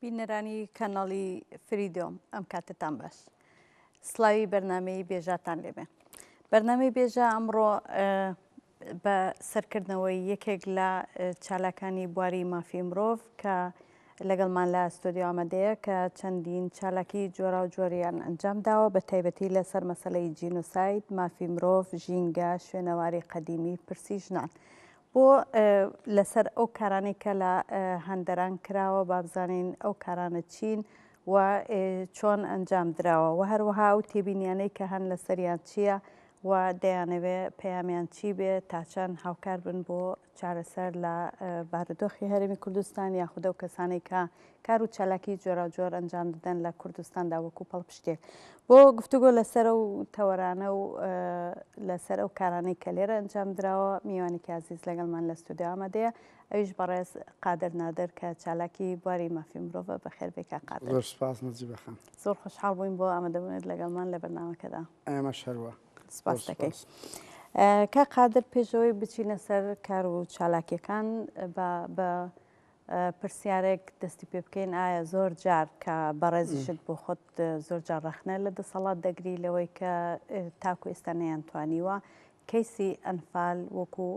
بینەرانی کەناڵی فریدۆم ئەم کاتتان باش. سڵاوی بەرنامەی بێژاتان لێبێ. بەرنامەی بێژە ئەمڕۆ بە سەرکردنەوەی یەکێک لە چالاکانی بواری مافی مرۆڤ کە لەگەڵمان لە ئەستۆدیۆ ئامادەیە کە چەندین چالاکی جۆرا و جۆریان ئەنجام داوە بە تایبەتی لەسەر مەسەلەی جینۆساید، مافی مرۆڤ، ژینگە، شوێنەواری قەدیمی، پرسی ژنان. بۆ لەسەر ئەو کارانەی کە لە هەندەران کراوە با بزانین ئەو کارانە چین و چۆن ئەنجام درراوە و هەروەها ئەو تێبینیانەی کە هەن لەسەریان چییە و دەیانەوێ پەیامیان چی بێت تا چەند هاوکار بن بۆ چارەسەر لە بارودۆخی هەرێمی کوردستان یاخودە و کەسانەی کە کار و چالاکی جۆرا جۆر ئەنجام دەدەن لە کوردستاندا وەکو پەڵپشتێک. بۆ گفتوگۆ لەسەر ئەو تەوەرانە و لەسەر ئەو کارانەی کە لێرە ئەنجام درراوە میوانێکی عزیز لەگەڵمان لە ئەستۆدیۆ ئامادەیە ئەویش بەڕێز قادر نادر کە چالاکی بواری مافی مرۆڤە بەخێربێکە قادر. زۆر سپاس نەجی بەخێن. زۆر خۆشحاڵ بووین بۆ ئامادەبوونێت لەگەڵمان لە بەرنامەکەدا. ئێمەش هەروە. سپاس دەکەین. کە قادر پێشەوەی بچینە سەر کار و چالاکیەکان بە پرسیارێک دەستی پێ بکەین ئایا زۆر جار کە بەڕێزیشت بۆ خۆت زۆر جار ڕەخنە لە دەسەڵات دەگری لەوەی کە تاکو ئێستا نەیانتوانیوە کەیسی ئەنفال وەکو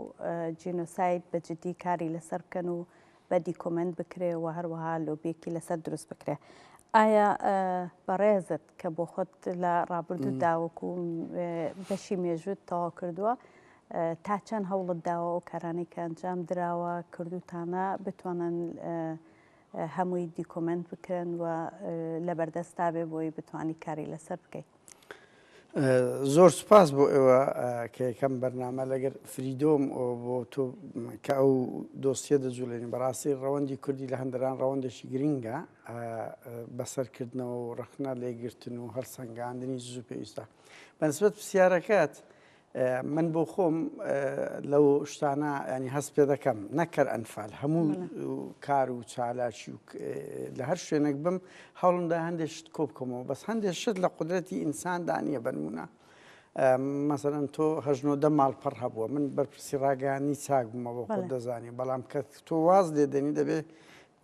جینۆساید بە جددی کاری لەسەر بکەن و بە دیکۆمنت بکرێ و هەروەها لۆبیەکی لەسەر دروست بکرێ. ئایا بەڕێزت کە بۆ خۆت لە ڕابردوودا وەکو بەشی مێژوت تەواو کردووە تا چەند هەوڵت داوە ئەو کارانەی کە ئەنجام دراوە کردوتانە بتوانن هەمووی دیکۆمنت بکرن و لەبەردەستا بێ بۆی بتوانی کاری لەسەر بکەیت؟ زۆر سپاس بۆ ئێوە کە یەکەم بەرنامە لەگەر فریدۆم بۆ تۆ کە ئەو دۆسیە دەجوڵێنی بەڕاستی ڕەوەندی کوردی لە هەندەران ڕەوەندێکی گرینگە بەسەرکردنەوە و ڕەخنە لێگرتن و هەڵسەنگاندنی زوو پێویستە. بەنسبەت پرسیارەکەت من بۆ خۆم لەو شتانە ینی هەست پێ دەکەم نەکەر ئەنفال هەموو کار و چالاکی لە هەر شوێنێک بم هەوڵمدا هەندێک شت کۆ بکەمەوە بەس هەندێک شت لە قودرەتی ئینساندا نییە بنمونە. مەسەرەن تۆ هەژنۆدە ماڵپەڕ هەبووە من بەرپرسی ڕاگەیانی چاک بوومەوە خۆ دەزانی بەڵام کە تۆ واز لێدەنی دەبێت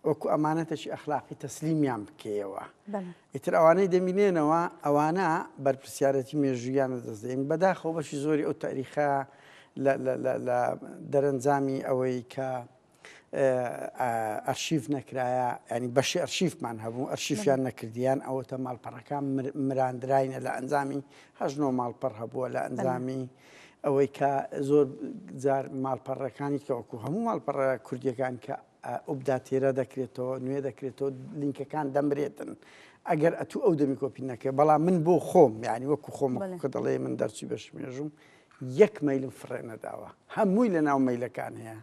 وەکو ئەمانەتەشی ئەخلاقی تەسلیمیان بکەیەوە. ئیتر ئەوانەی دەمینێنەوە ئەوانە بەرپرسیارەتی مێژویانە دەستدەین بەداخەوە بەشی زۆری ئەو تاریخە لە دەرەنجامی ئەوەی کە ئەرشیف نەکرایە ینی بەشی ئەرشیفمان هەبوو ئەرشیفیان نەکردیان ئەوەتە ماڵپەڕەکان مراندراینە لە ئەنجامی هەژنۆ ماڵپەڕ هەبووە لە ئەنجامی ئەوەی کە زۆر جار ماڵپەڕەکانی کەوەکو هەموو ماڵپەڕە کوردیەکان کە ئەوبدا تێرە دەکرێتەوە نوێ دەکرێتەوە لینکەکان دەمرێتن ئەگەر ئەتوو ئەو دەمی کۆپی نەکەێت بەڵام من بۆ خۆم یعنی وەکو خۆم کە دەڵێ من دەرچی بەشمێژوم یەک مەیلم فڕێ نەداوە هەمووی لە ناو مەیلەکان هەیە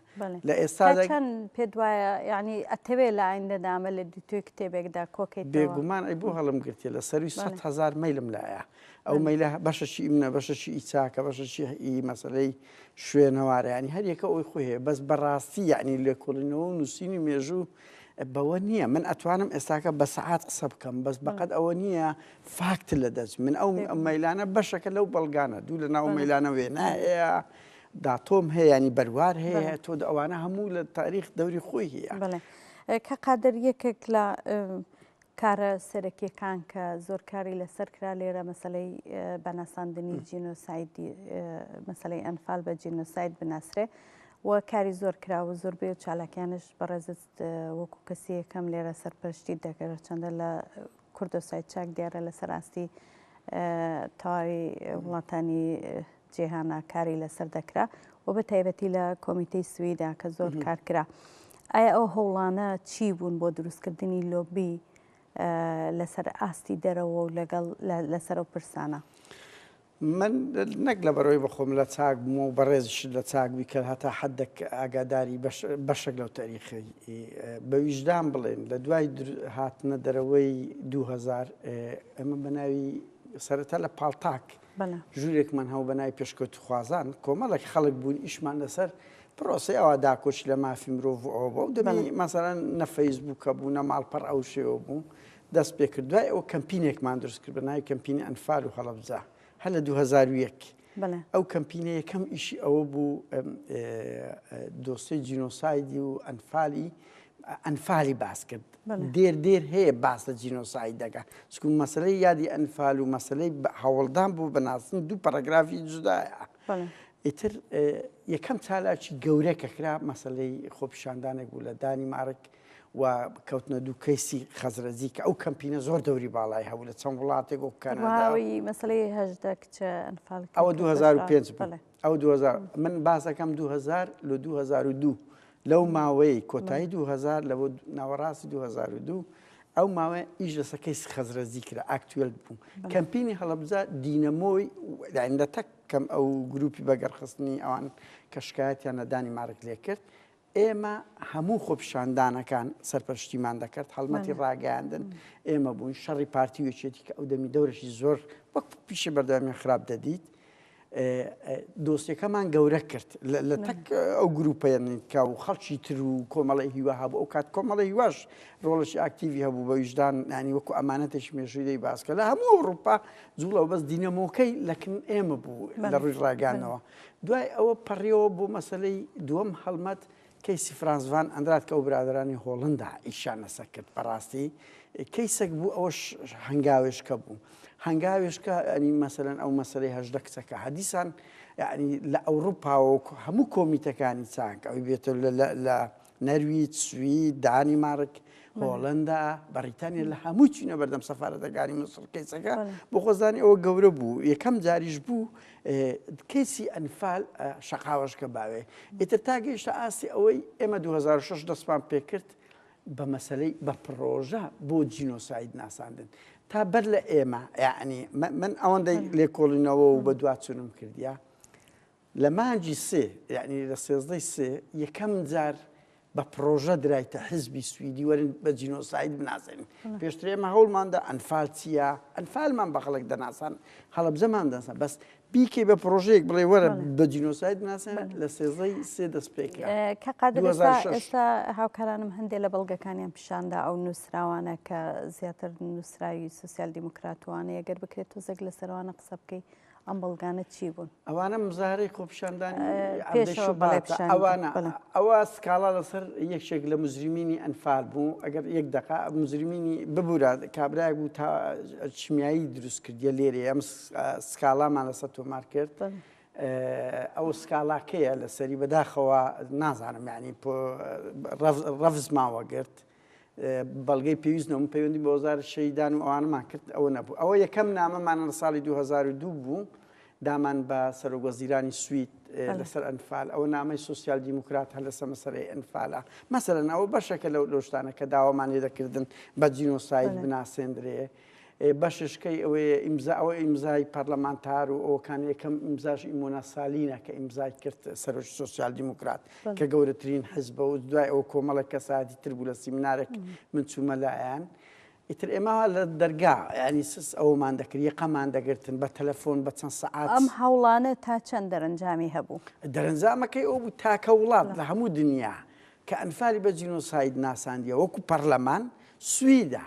لە ئێستا چەند پێ وایە یعنی ئەتەوێت لە ئایندەدامە لە توی کتێبێکدا کۆکەیت بێگومان ئەی بۆ هەڵم گرتێ لە سەروی 100,000 مەیلم لایە ئەو مەیلە بەشەشی منە بەشەشی ئیچاکە بەشەشی ئی مەسلەی شوێنەوارەیانی هەر یەکە ئەوی خۆی هەیە بەس بەڕاستی یعنی لێکۆڵینەوە و نووسینی مێژوو بەوە نییە من ئەتوانم ئێستاکە بە سەعات قسە بکەم بەس بەقەت ئەوە نییە فاکت لە دەست من ئەو مەیلانە بەشەکە لەو بەڵگانە دوو لە ناو مەیلانە وێنە هەیە داتۆم هەیە ینی بەروار هەیە تۆ ئەوانە هەموو لە تاریخ دەوری خۆی هەیە. کە قادر یەکێک لە کارە سەرەکیەکان کە زۆر کاری لەسەر کرا لێرە مەسلەی بەناساندنی جینۆسایدی مەسلەی ئەنفال بە جینۆساید بناسرێ و کاری زۆر کراوە زۆربەی و چالاکیانش بەڕێزت وەکو کەسی یەکەم لێرە سەرپەرشتی دەکرێت چەندە لە کوردۆسایت چاک دیارە لەسەر ئاستی تەواوی وڵاتانی جێهانە کاری لەسەر دەکرا و بە تایبەتی لە کۆمیتەی سویدا کە زۆر کارکرا. ئایا ئەو هەوڵانە چی بوون بۆ دروستکردنی لۆبی لەسەر ئاستی دەرەوە و لەگەڵ لەسەر ئەو پرسانە؟ من نەک لە بەرەوەی بخۆم لە چاک بووم و بەڕێزش لە چاکبی کە هەتا حدێک ئاگاداری بەشێک لەو تاریخی بە ویژدان بڵێن لە دوای هاتنە دەرەوەی 2000 ئەمە بەناوی سەرەتا لە پاڵتاک ژوورێکمان هەو بەناوی پێشکەوت خوازان کۆمەڵێک خەڵک بوون ئیشمان لەسەر پرۆسی ئەوە داکۆچ لە مافی مرۆڤ ئەوە بوو دەبی مەسەرەن نە فەیسبووکە بوو نە ماڵپەڕ ئەو شێوە بوو دەست پێ کرد دوای ئەو کەمپینێکمان دروست کرد بەناوی کەمپینی ئەنفال و هەڵەبجە هەر لە 2001 ئەو کەمپینە یەکەم ئیشی ئەوە بوو دۆستی جینۆسایدی و ئەنفالی باس کرد دێر هەیە باس لە جینۆساید دەکە چکو مەسلەی یادی ئەنفال و مەسلەی هەوڵدان بوو بەناسن دوو پەرەگرافی جودایە ئیتر یەکەم چالاکی گەورەکە کرا مەسلەی خۆپیشاندانێک بوو لە دانیمارک و کەوتنە دوو کەیسی خەزرەزی کە ئەو کەمپینە زۆر دەوری باڵای هەبوو لە چەند وڵاتێک و کاناداوی مەسلەی هەژدە کچە ئەنفال ئەوە 2005 ئەو 2000 من باسەکەم 2000 لە 2002 لەو ماوەی کۆتایی 2000 لە ناوەڕاستی 2002 ئەو ماوەیە ئیش لەسەر کەیسی خەزرەزی کرا ئاکتوێل بوو کەمپینی هەڵەبجە دینەمۆی لە تەکەم ئەو گروپی بەگەڕخستنی ئەوان کە شکایەتیان لە دانیمارک لێ کرد ئێمە هەموو خۆپیشاندانەکان سەرپەرشتیمان دەکرد هەڵمەتی ڕاگەاندن ئێمە بووین شەڕی پارتی وێچێتی کە ئەو دەمی دەورەشی زۆر وەک پیشە بەردەوامی خراپ دەدیت دۆستیەکەمان گەورە کرد لە تەک ئەو گروپەیەنکە و خەڵکی تر و کۆمەڵی هیوا هەبوو ئەو کات کۆمەڵی هیواش ڕۆڵەشی ئاکتیڤی هەبوو بە ویژدان ینی وەکو ئەمانەتێکی مێژووی دەی باسکە لە هەموو ئەوروپا جوڵەوە بەس دینەمۆکەی لەکن ئێمە بوو لە ڕووی ڕاگانەوە دوای ئەوە پەڕیەوە بۆ مەسلەی دووەم هەڵمەت کەیسی فرانسڤان ئەندرات کە ئەو برادرانی هۆڵندا ئیشان لەسەر کرد بەڕاستی کەیسێک بوو ئەوەش هەنگاوێشکە بوو هەنگاوێشکە ئەنی مەسەرەن ئەو مەسلەی هەژدە کچەکە حەدیسان ینی لە ئەوروپاوە هەموو کۆمیتەکانی چاکە ئەوی بێتە لە نەرویج سوید دانیمارک هۆڵندا بەریتانیا لە هەموو چینە بەردەم سەفارەتەکانی مسڵ کەیسەکە بۆ خۆزانی ئەوە گەورە بوو یەکەم جاریش بوو کەیسی ئەنفال شەقاوەشکە باوێ ئیتر تا گەیشتە ئاسی ئەوەی ئێمە 2006 دەستمان پێ کرد بە مەسلەی بە پرۆژە بۆ جینۆساید ناساندن تا بەر لە ئێمە یعنی من ئەوەندەی لێکۆڵینەوە و بە دواتچوونم کردیا لە مانجی سێ یعنی لە سێزدەی سێ یەکەم جار بە پرۆژە درایتە حزبی سویدی وەرن بە جینۆساید بناسێنین پێشتر ئێمە هەوڵماندا ئەنفال چییە ئەنفالمان بە خەڵک دەناسان هەڵەبجەمان دەناسان بەس بیکەی بە پرۆژەیەک بڵێ وەرە بە جینۆساید بناسێن لە سێزەی سێ دەست پێکرا کە قادر ئێستا هاوکارانم هەندێک لە بەڵگەکانیان پیشاندا ئەو نووسراوانە کە زیاتر نووسراوی سوسیال دیموکراتوانە ئەگەر بکرێت تۆزێک لەسەرەوەانە قسە بکەی ئەم بەڵگانە چی بوون؟ ئەوانە مزارەی خۆپیشاندانی ئەوانە ئەوە سکاڵا لەسەر یەکێک لە مزریمینی ئەنفال بوو ئەگەر یەک دقا مزریمینی ببوورە کابراایك بوو تا چیمیایی دروست کردیە لێرە ئەم سکاڵامان لەسەر تۆمار کرد ئەو سکاڵاکەیە لە سەری بەداخەوە نازانم ینی ڕەفز ماوە گرت بەڵگەی پێویستنەوە پەیوەندی بە وەزارە شەیدان و ئەوانەمان کرد ئەوە نەبوو ئەوە یەکەم نامەمانە لە ساڵی 2002 بوو دامان بە سەرۆکوەزیرانی سوید لەسەر ئەنفال ئەوە نامەی سوسیال دیموکرات هەر لەسەر مەسەرەی ئەنفالە مەسەرەن ئەوە بەشێکە لەو شتانە کە داوامان لێ دەکردن بە جینۆساید بناسێندرێ بەششکەی ئەوەیە ئەوە ئیمزای پەرلەمانتار و ئەوەکان یەکەم ئیمزاش ئیمۆنا سالینە کە ئیمزای کرد سەرۆکی سوسیال دیموکرات کە گەورەترین حزبە و دوای ئەو کۆمەڵە کەساتی تر بوو لە سیمینارێک من چوومە لایەن ئیتر ئێمە لە دەرگا ینی سس ئەومان دەکرد یەقەمان دەگرتن بە تەلەفۆن بە چەند سەعات ئەم هەوڵانە تا چەند دەرەنجامی هەبوو دەرەنجامەکەی ئەو بوو تاکە وڵات لە هەموو دنیا کە ئەنفالی بە جینۆساید ناساندیە وەکو پەرلەمان سویدە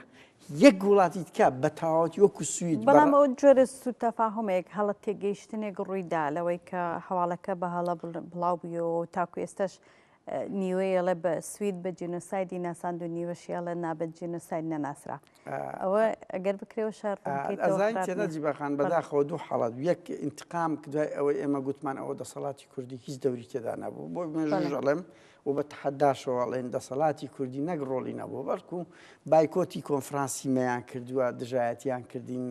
یەک وڵاتی تکە بە تەواوەتی وەکو سوید بەڵام ئەو جۆرە سوتەفاهمێک هەڵە تێگەیشتنێک ڕوویدا لەوەی کە هەواڵەکە بە هەڵە بڵاو بوویەوە تاکو ئێستش نیوەیەڵێ بە سوید بە جینۆسایدی ناساند و نیوەشیاڵە نابەت جینۆساید نەناسرا ئەوە ئەگەر بکرێەوە شارڕازی بەخان بەداخەوە دوو حاڵات یەک ئینتقام دوای ئەوەی ئێمە گوتمان ئەوە دەسەڵاتی کوردی هیچ دەوری تێدا نەبوو بۆ مێژەڵێم و بە تحەداشەوەڵێن دەسەڵاتی کوردی نەک ڕۆڵی نەبوو بەڵکو بایکۆتی کۆنفرانسی مەیان کردووە دژایەتیان کردین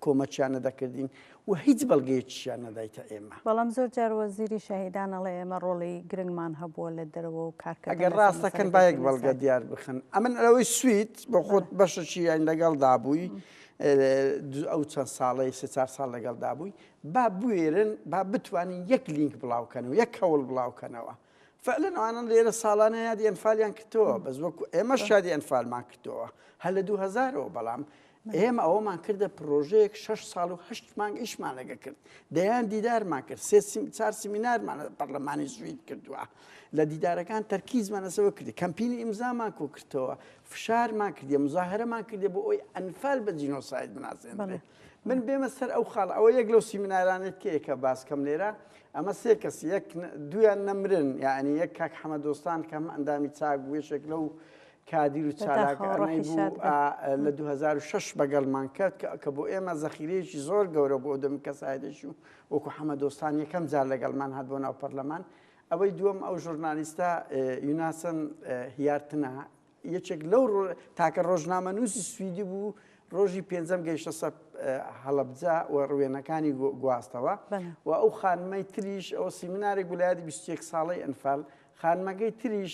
کۆمەچیان نەدەکردین و هیچ بەڵگەیەکیشیان نەدایتە ئێمە. بەڵام زۆر جار وەزیری شاهیدان ئەڵێ ئێمە ڕۆڵی گرنگمان هەبووە لە دەرەوە و کارکردن ئەگەر ڕاستەکەن بایەک بەڵگە دیار بخن ئەمن ئەوەی سویت بە خۆت بەشەکی یان لەگەڵدا بووی ئەو چەند ساڵی سێ چوار ساڵ لەگەڵدا بووی با بوێرن با بتوانین یەک لینک بڵاوکەنەوە یەک هەوڵ بڵاوکەنەوە فعلەن ئەوانن لێرە ساڵانە یادی ئەنفالیان کردەوە بەس وەکو ئێمە شادی ئەنفالمان کردەوە هەر لە 2000ەوە بەڵام ئێمە ئەوەمان کردە پرۆژەیەک 6 ساڵ و 8 مانگ ئیشمان لەگە کرد دەیان دیدارمان کرد 4 سیمینارمان پەرلەمانی سوید کردووە لە دیدارەکان تەرکیزمان لەسەوە کردی کەمپینی ئیمزامان کۆ کردەوە فشارمان کردی مزاهرەمان کردی بۆ ئەوی ئەنفال بە جینۆساید بناسێنرێت من بێمە سەر ئەو خاڵ ئەوە یەک لەو سیمینارانێت کێکە باسکەم لێرە ئەمە سێ کەس دویان نەمرن یعنی یەک کاک حەمەدۆستان کەم ئەندامی چاک وێشێک لەو کادیر و چالاکەی بوو لە 2006 بەگەڵمان کرد کە بۆ ئێمە زەخیرەیەکی زۆر گەورە بۆ دەم کەسایدەشی و وەکو حەمەدۆستان یەکەم جار لەگەڵمان هات بۆ ناو پەرلەمان ئەوەی دووەم ئەو ژۆرنالیستە یوناسن هیارتنە یەکێک لەو تاکە ڕۆژنامە نووسی سویدی بوو ڕۆژی پێنجەم گەیشتە سەر هەڵەبجا و ڕوێنەکانی گواستەوە و ئەو خانمەی تریش ئەو سیمینارێک ویلایەتی 21 ساڵەی ئەنفال خانمەکەی تریش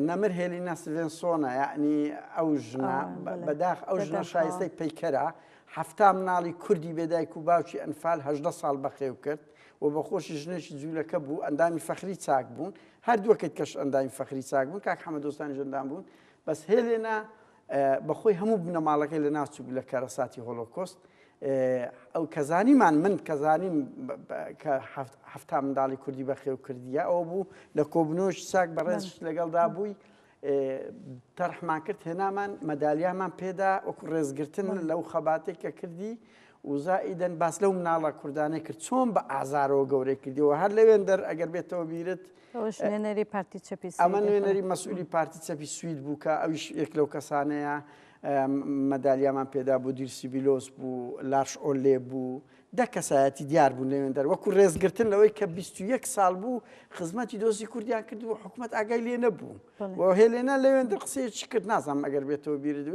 نەمر هێلینا سڤێنسۆنە یعنی ئەو ژنە بەداخ ئەو ژنە شایستەی پەیکەرە هەفتا مناڵی کوردی بێدایک و باوکی ئەنفال 18 ساڵ بەخێو کرد و بە خۆشی ژنێکی جوولەکە بوو ئەندامی فەخری چاک بوون هەردووەکەیت کەش ئەندامی فەخری چاک بوون کاک حەمەدۆستانی ژەندان بوون بەس هێلێنا بەخۆی هەموو بنەماڵەکەی لە ناوچوو بوو لە کارەساتی هۆلۆکۆست ئەو کەزانیمان من کەزانیم کە هەفتا منداڵی کوردی بەخێو کردیە ئەوە بوو لە کۆبنەوەشی چاک بەڕێز لەگەڵدا بووی تەرحمان کرد هێنامان مەدالیامان پێدا وەکو ڕێزگرتن لەو خەباتێک کە کردی وزائیدەن باس لەو مناڵە کوردانەی کرد چۆن بە ئازارەوە گەورەی کردیەوە هەر لەوێن دەر ئەگەر بێتەوە بیرت نوێنەری پارتی چەپی ئەمە نوێنەری مەسئولی پارتی چەپی سوید بوو کە ئەویش یەک لەو کەسانەیە مەدالیامان پێدا بوو دیرسی بیلۆس بوو لاش ئۆلێ بوو دە کەسایەتی دیار بوون لەوێن دەر وەکو ڕێزگرتن لەوەی کە 21 ساڵ بوو خزمەتی دۆزی کوردیان کرد و حکوومەت ئاگای لێ نەبوو و هێلێنا لەوێن دەر قسەیەکی کرد نازانم ئەگەر بێتەوە بیرت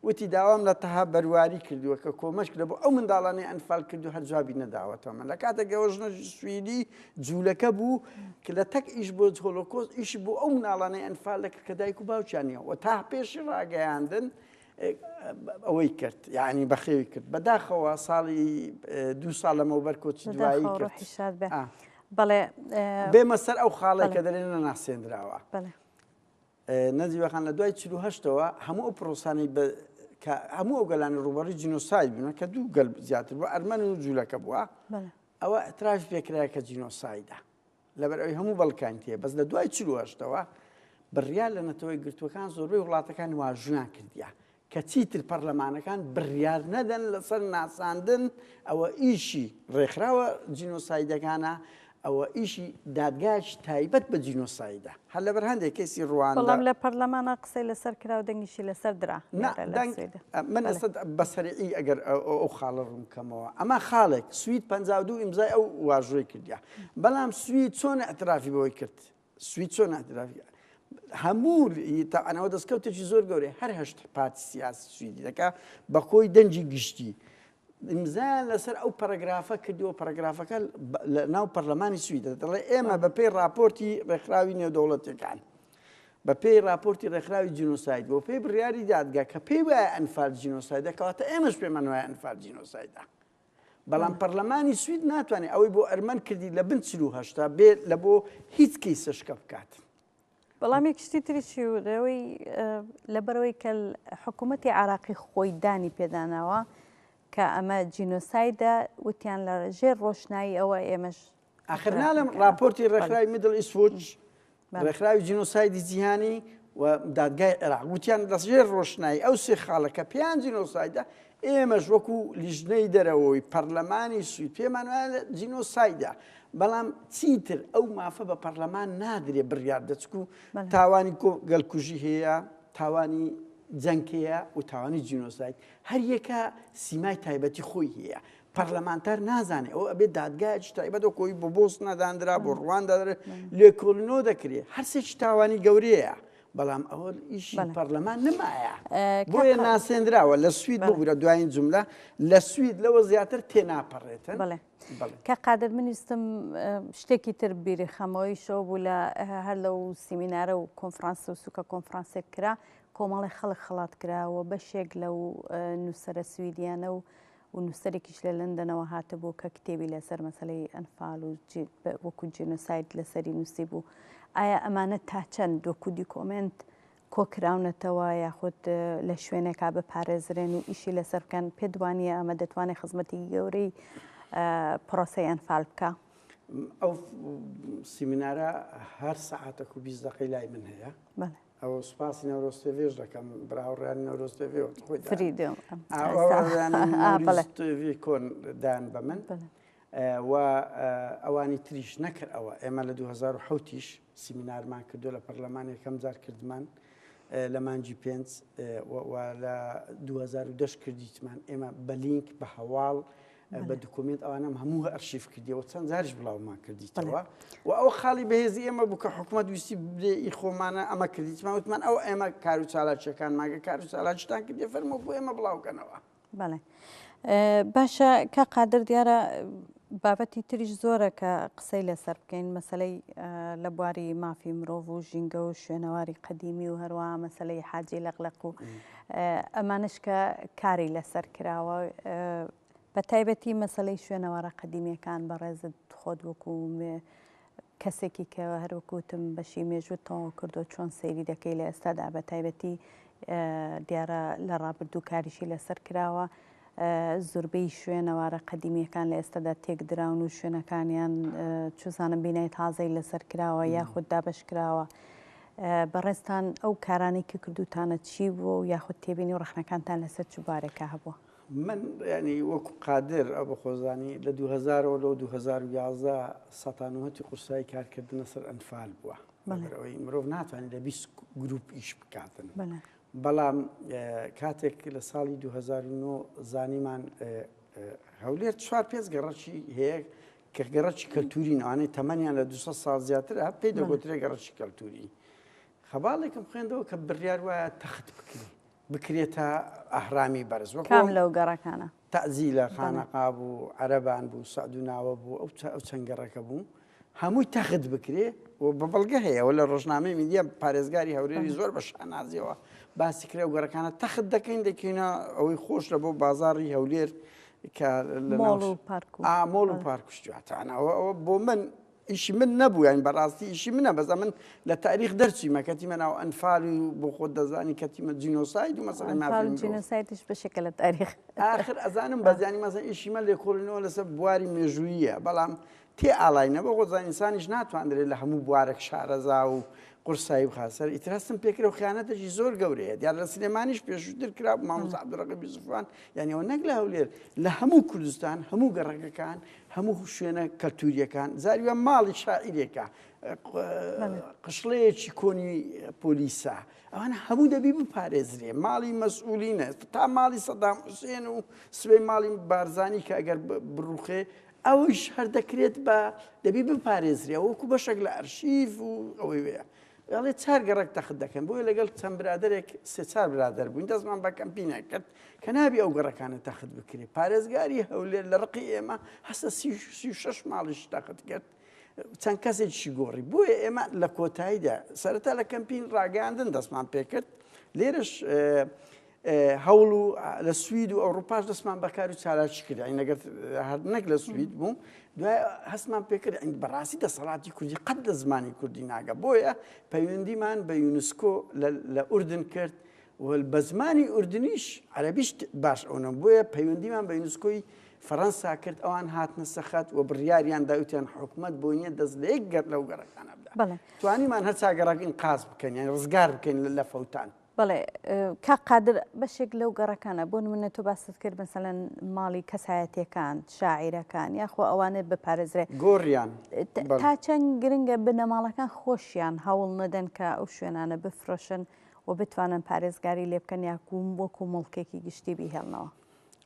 وتی داوام لە تەها بەرواری کردووە کە کۆمەک لە بۆ ئەو منداڵانەی ئەنفال کرد و هەر جوابی نەداوەتەوە من لە کاتێکەوە ژنەی سویدی جوولەکە بوو کە لە تەک ئیش بۆ هۆلۆکۆست ئیشی بۆ ئەو مناڵانەی ئەنفال دەکرد کە دایک و باوچیانیەوە و تا پێشی ڕاگەیاندن ئەوەی کرد یعنی بەخێوی کرد بەداخەوە ساڵی 2 ساڵ لەمەوبەر کۆچی دوایی کرد بەڵێ بێمە سەر ئەو خاڵی کە دەرێنە ناسێنراوە نەزیوەخان لە دوای 48ەوە هەموو ئەو پرۆسانەی هەموو ئەو گەلانی ڕوبەڕی جینۆساید بوون کە دوو گەل زیاتر بووە ئەرمەن و جوولەکە بووە ئەوە ئەتراف پێکرایە کە جینۆسایدە لەبەر ئەوی هەموو بەڵکان تێ بەس لە دوای 48ەوە بڕیار لە نەتەوەی گرتوەکان زۆربەی وڵاتەکان واژویان کردیە کە چیتر پەرلەمانەکان بڕیار نەدەن لەسەر ناساندن ئەوە ئیشی ڕێکخراوە جینۆسایدەکانە ئەوە ئیشی دادگایش تایبەت بە جینۆسایدە هەر لەبەر هەندێک کەسی ڕواندا بەڵام لە پەرلەمانە قسەی لەسەر کرا و دەنگیشی لەسەر درا من ئەستا بەسەرعی ئەگەر ئەو خاڵە ڕوونکەمەوە ئەمە خاڵێک سوید 52 ئیمزای ئەو واژۆی کردیا بەڵام سوید چۆن ئەترافی بەوەی کرد سوید چۆن ئەترافی هەموو ئەنەوە دەستکەوتێکی زۆر گەورەی هەر هەشت پارتی سیاسی سویدی دەکا بە خۆی دەنجی گشتی ئیمزایان لەسەر ئەو پەرەگرافە کردیەوە پەرەگرافەکە لە ناو پەرلەمانی سویدە دەڵێ ئێمە بە پێی راپۆرتی ڕێکخراوی نێودەوڵەتیەکان بە پێی راپۆرتی ڕێکخراوی جینۆساید بۆ پێی بڕیاری دادگا کە پێی وایە ئەنفال جینۆسایدە کەواتە ئێمەش پێمان وایە ئەنفال جینۆسایدە بەڵام پەرلەمانی سوید ناتوانێت ئەوەی بۆ ئەرمەن کردی لە بن 48 بێت لە بۆ هیچ کەیسە شکە بکات بەڵام یەکشتی تریشی ورەوەی لەبەرەوەی کە حکوومەتی عراقی خۆی دانی پێداناوە کە ئەمە جینۆسایدە وتیان لە ژێر ڕۆشنایی ئەوە ئێمەش ئاخرنا لەم راپۆرتی ڕێکخراوی میدڵ ئیسووچ ڕێکخراوی جینۆسایدی جیهانی و دادگای عێراق وتیان لە ژێر ڕۆشنایی ئەو سێ خاڵەکە پێیان جینۆسایدە ئێمەش وەکو لیژنەی دەرەوەی پەرلەمانی سوید پێمان وایە جینۆسایدە بەڵام چیتر ئەو مافە بە پەرلەمان نادرێ بڕیار دەچکو تاوانی گەلکوژی هەیە تاوانی جەنگ هەیە و تاوانی جینۆساید هەر یەکە سیمای تایبەتی خۆی هەیە پەرلەمانتار نازانێت ئەو ئەبێت دادگایکی تایبەت و کۆی بۆ بۆست نەدانرا بۆ ڕواندا لێکۆڵنەوە دەکرێت هەرسێکی تاوانی گەورەیە بەڵام ئەوە ئیشی پەرلەمان نمایە بۆیە ناسێنراوە لە سوید ببوورە دوایین جملە لە سوید لەوە زیاتر تێناپەڕێتن کە قادر منیستم شتێکی تر بیری خەمەوەی شەو بوو لە هەر لەو سیمینارە و کۆنفرانسە و سوکە کۆنفرانسێک کرا کۆمەڵی خەڵک خەڵات کراوە بەشێک لەو نووسەرە سویدیانە و نووسەرێکیش لە لەندەنەوە هاتبوو کە کتێبی لەسەر مەسەلەی ئەنفال و وەکو جێنۆساید لەسەری نووسی بوو ئایا ئەمانە تا چەند وەکو کۆمنت کۆکراونەتەوە یاخود لە شوێنێکا بپارێزرێن و ئیشی لەسەر بکەن پێدوانیە ئەمە دەتوانێت خزمەتی گەورەی پرۆسی ئەنفال بکە ئەو سیمینارە هەر سەعاتێک و 20 دقەی لای من هەیە ئەو سوپاسی نەورۆستێڤێژ دەکەم براوڕیانی نەورۆستێڤێ خۆی کۆن دان بە من و ئەوانی تریش نەکرد ئەوە ئێمە لە 2010 سیمینارمان کردو لە پەرلەمانی یەکەم جار کردمان لە مانجی 5 لە 2010 کردیتمان ئێمە بە لینک بە هەواڵ بە دوکومنت ئەوانم هەموو ئەرشیف کردیەوە چەند جاریش بڵاومان کردیتەوە و ئەو خاڵی بەهێزی ئێمە بوو کە حکوومەت ویستی بدێ خۆمانە ئەمە کردیتمان وتمان ئەو ئێمە کار و چالاکیەکان ماگە کار و چالاکیتان کردێ فەرموو بۆ ئێمە بڵاوکەنەوە بەڵێ باشە کە قادر دیارە بابەتی تریش زۆرە کە قسەی لەسەر بکەین مەسلەی لە بواری مافی مرۆڤ و ژینگە و شوێنەواری قەدیمی و هەروە مەسلەی حاجی لەقلق و ئەمانش کە کاری لەسەر کراوە بە تایبەتی مەسلەی شوێنەوارە قەدیمیەکان بەڕێزت خۆت وەکو کەسێکی کە هەروەکوتم بەشی مێژوت تەواو کردو چۆن سەیری دەکەی لە ئێستادا بە تایبەتی دیارە لە ڕابردوو کاریشی لەسەر کراوە زۆربەی شوێنەوارە قەدیمیەکان لە ئێستادا تێکدراون و شوێنەکانیان چزانم بینای تازەی لەسەر کراوە یاخود دابش کراوە بەڕێستان ئەو کارانێکی کردوتانە چی بوو یاخود تێبینی و ڕخنەکانتان لەسەر چوبارێکە هەبووە من ینی وەکو قادر ئەو بە خۆزانی لە 2000 لە 2011 سەتانوهەتی قورسایی کارکردنە سەر ئەنفال بووە ئەوەی مرۆڤ ناتوانێت لە 20 گروپ ئیش بکاتن بەڵام کاتێک لە ساڵی 2009 زانیمان هەولێر 4-5 گەڕەکی هەیە کە گەڕەکی کەلتوری ئەوانەی تەمەنیان لە 200 ساڵ زیاترە پێی دەگوترێ گەڕەکی کەلتوری خەباڵێکم خوێندەوە کە بڕیار وایە تەخت بکرێتە ئەهرامی بەرز کام لەو گەڕەکانە تەعزی لە خانەقا بوو عەرەبان بوو سەعد و ناوە بوو ئەو چەند گەڕەکە بوو هەمووی تەخت بکرێ و بە بەڵگە هەیەەوە لە ڕۆژنامەی میدیە پارێزگاری هەورێری زۆر بە شانازیەوە باسی کرێ و گەڕەکانە تەخت دەکەین دەکەینە ئەوەی خۆش لە بۆ بازاڕی هەولێر کە مۆڵ و پارکشتواتانەوە ئەوە بۆ من ئیشی من نەبوو یان بەڕاستی ئیشی منە بەزە من لە تاریخ دەرچیمە کەتیمە ناو ئەنفال و بۆ خۆت دەزانی کەتیمە جینۆساید و مەسەڵەی جینۆسایدش بەشێکە لە تاریخ ئاخر ئەزانم بەزیانی مەزە ئیشیمە لێکۆڵینەوە لەسەر بواری مێژوویە بەڵام تێ ئاڵاینە بە خۆزان ئینسانیش ناتوانرێت لە هەموو بوارێک شارەزا و قورسایی بخاسەر ئیتراستم پێکرە و خیانەتەشی زۆر گەورەیە دیار لە سلێمانیش پێشووتر کرا مامۆستا عەبدوڕەقیب یوسوفان یعنی ئەوە نەک لە هەولێر لە هەموو کوردستان هەموو گەڕەکەکان هەموو شوێنە کەلتوریەکان زاریوە ماڵی شاعیرێکە قشڵەیەکی کۆنی پۆلیسە ئەوانە هەموو دەبی بپارێزرێ ماڵی مەسئولینە تا ماڵی سەدام حوسێن و سبەی ماڵی بارزانی کە ئەگەر بڕوخێ ئەوش هەر دەکرێت بە دەبی بپارێزرێ وەکو بەشێک لە ئەرشیف و ئەوەی وەیە ئەڵێ 4 گەڕێک تەخت دەکەن بۆیە لەگەڵ چەند برادێک 3-4 برادەر بووین دەستمان بە کەمپینە کرد کە نابی ئەو گەڕەکانە تەخت بکرێ پارێزگاری هەولێر لە ڕقی ئێمە هەستە 36 ماڵیش تەخت کرد چەند کەسێکی گۆڕی بۆیە ئێمە لە کۆتاییدا سەرەتا لە کەمپین ڕاگەاندن دەستمان پێکرد لێرش هەوڵ و لە سوید و ئەوروپاش دەستمان بەکار و چالاکی کرد ئەگەر نەک لە سوید بووم دوای هەستمان پێکرد بەڕاستی دەسەڵاتی کوردی قەت لە زمانی کوردی ناگە بۆیە پەیوەندیمان بە یونسکۆ لە ئوردن کرد بە زمانی ئوردنیش عەرەبیش باش ئەوە بۆیە پەیوەندیمان بە یونسکۆی فەڕەنسا کرد ئەوان هاتنە سەخەت و بڕیاریان داوتیان حکوومەت بۆ نییە دەست لە یەک گەر لەو گەڕەکانە بدا توانیمان هەر چاگەڕاک ئینقاز بکەین یان ڕزگار بکەین لە فەوتان بەڵێ کا قادر بەشێک لەو گەڕەکانە بۆ نمونە تۆ باست کرد مەسەلەن ماڵی کەسایەتیەکان شاعیرەکان یاخۆ ئەوانە بپارێزرێ گۆڕیان تا چەند گرنگە بنەماڵەکان خۆشیان هەوڵ نەدەن کە ئەو شوێنانە بفرۆشن و بتوانن پارێزگاری لێ بکەن یاکوم وەکو مڵکێکی گشتی بیهێڵنەوە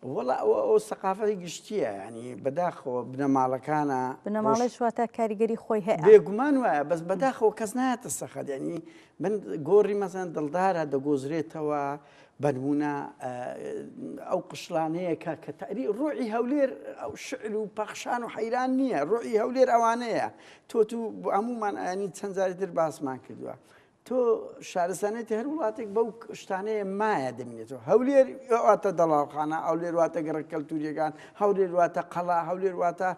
وڵا ئەو سەقافەتی گشتیە ینی بەداخەوە بنەماڵەکانە بنەماڵی شواتە کاریگەری خۆی هەیە بێگومان وایە بەس بەداخەوە کەس نایەتە سەخت ینی من گۆڕی مەسەن دڵدارە دەگۆزرێتەوە بەنمونە ئەو قشلانەیە کە تەری ڕوعی هەولێر ئەو شعر و پەخشان و حەیران نییە ڕوعی هەولێر ئەوانەیە تۆ هەمومان ئەنی چەند جاری تر باسمان کردووە تۆ شارستانێتی هەر وڵاتێک بەو شتانەیە مایە دەمێتەوە هەولێر واتە دەڵاوخانە ئەولێر واتە گەڕە کەلتوریەکان هەولێر واتە قەڵا هەولێر واتە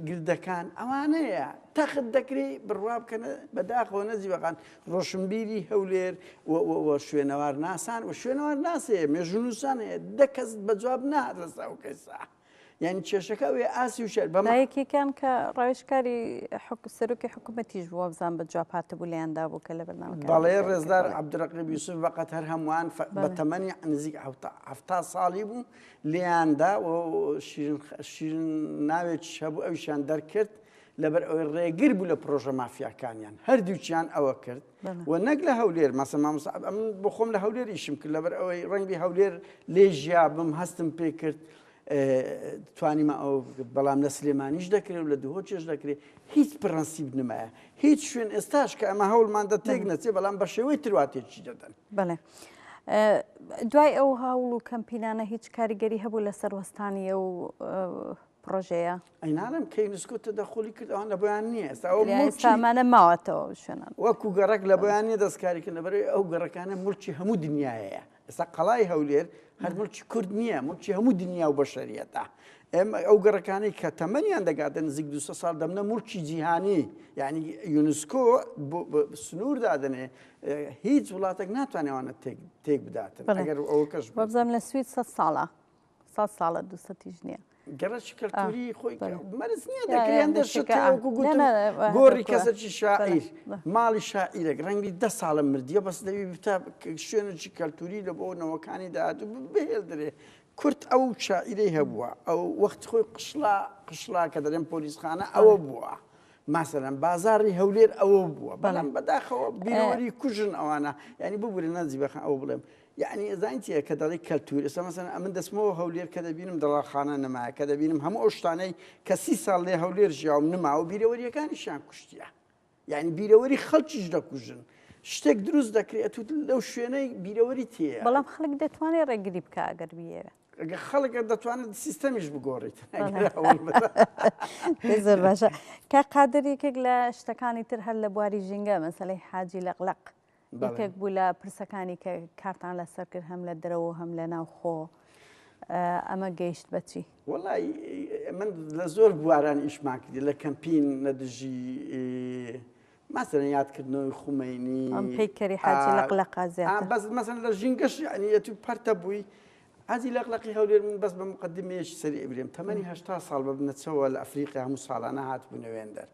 گردەکان ئەوانەیە تەخت دەکرێت بڕوا بکەنە بەداخەوە نەزیبەکان ڕۆشنبیری هەولێر شوێنەوار ناسان و شوێنەوار ناسەیە مێژونوسان هەیە دەکەست بە جواب نات لەسا و کەسا یعنی کێشەکە وێ ئاسی و شەر بەمایەکێکیان کە ڕاوێژکاری سەرۆکی حکوومەتیش بووە بزان بە جواب هاتەبوو لەیاندا بوو کە لە بەرنامەکە بەڵێ ڕێزدار عەبدوڕەقیب یوسف بەقەت هەر هەمووان بە تەمەنی نزیک 70 ساڵی بوو لێیاندا شیرین ناوێکیش هەبوو ئەویشیان دەرکرد لەبەر ئەوەی ڕێگر بوو لە پرۆژە مافیاکانیان هەردووچیان ئەوە کرد و نەک لە هەولێر مەسە من بۆ خۆم لە هەولێر ئیشم کرد لەبەر ئەوەی ڕەنگی هەولێر لێ ژیا بم هەستم پێ کرد توانیمە ئەو بەڵام لە سلێمانیش دەکرێت و لە دوهۆچێش دەکرێت هیچ پرەنسیب نمایە هیچ شوێن ئێستاش کە ئەمە هەوڵماندا تێک نەچێ بەڵام بە شێوەی ترواتێکی دەدەن بڵێ دوای ئەو هەوڵ و کەمپینانە هیچ کاریگەری هەبوو لە سەروەستانی ئەو پرۆژەیە ئەینانم کەی نسکۆتە دەخۆلی کرد ئەوان لە بۆیان نییە ئێستامانە ماوەتەوە شوێنان وەکو گەڕک لە بۆیان نیە دەستکاریکردن لەبەرەوەی ئەو گەڕەکانە مولکی هەموو دنیاەیە ئێستا قەڵای هەولێر هەر ملکی کورد نییە ملکی هەموو دنیا و بەشەریەتە ئێمە ئەو گەڕەکانەی کە تەمەنیان دەگاتە نزیک 200 ساڵ دەمنە ملکی جیهانی یعنی یونسکۆ سنوور دادنێ هیچ وڵاتێک ناتوانێوانە تێک بداتن ئەگەر ئەوە کەش بەبزانم لە سوید 100 ساڵە 100 ساڵە 200 نییە گەڕەکی کەلتوری خۆی مەرز نییە دەکریان دەشتەوەکو گوتم گۆڕی کەسێکی شاعیر ماڵی شاعیرێک ڕەنگی 10 ساڵە مردیە بەس دەوی بتا شوێنێکی کەلتوری لە بۆ نەوەکانی داهاتوو بهێل دەرێ کورد ئەو شاعیرەی هەبووە ئەو وەختی خۆی قشلا کە دەرێن پۆلیسخانە ئەوە بووە ماسەلەن بازاری هەولێر ئەوە بووە بەڵام بەداخەوە بیرەوەری کوژن ئەوانە ینی ببوورە نەزیبەخە ئەو بڵێم یعنی زانتیە کە دەڵی کەلتور ئێستا مەسەن ئەمن دەستمەوە هەولێر کە دەبینم دەڵاخانە نەمایە کە دەبینم هەموو ئەو شتانەی کە 30 ساڵ لێ هەولێر ژیاوم نماوە بیرەوەریەکانیشیان کوشتیە یعنی بیرەوەری خەڵکیش دەکوژن شتێک دروست دەکرێت لەو شوێنەی بیرەوەری تێیە بەڵام خەڵک دەتوانێت ڕێگری بکە ئەگەر بیێرە خەڵک دەتوانێت سیستەمیش بگۆڕیت زۆر باشە کە قادرێکێک لە شتەکانی تر هەر لە بواری ژینگە مەسەلەی حاجی لەقلق یەکێک بوو لە پرسەکانی کە کارتان لەسەر کرد هەم لە درەوە هەم لە ناوخۆ ئەمە گەیشت بەچی وەڵی من لە زۆر بواران ئیشمان کردی لە کەمپین لە دژی مەسەلەن یادکردنەوەی خومینی ئەم پەیکەری حاجی لەقلق زیاتر بەس مەسەلەن لە ژینگەش یعنی تو پەرتە بووی حاجی لەقلقی هەولێر من بەس بە مقدمەیەکی سەری ئەبرێم تەمەنی 80 ساڵ ببنەچەوە لە ئەفریقیا هەموو ساڵانە هاتبوونە وێندەر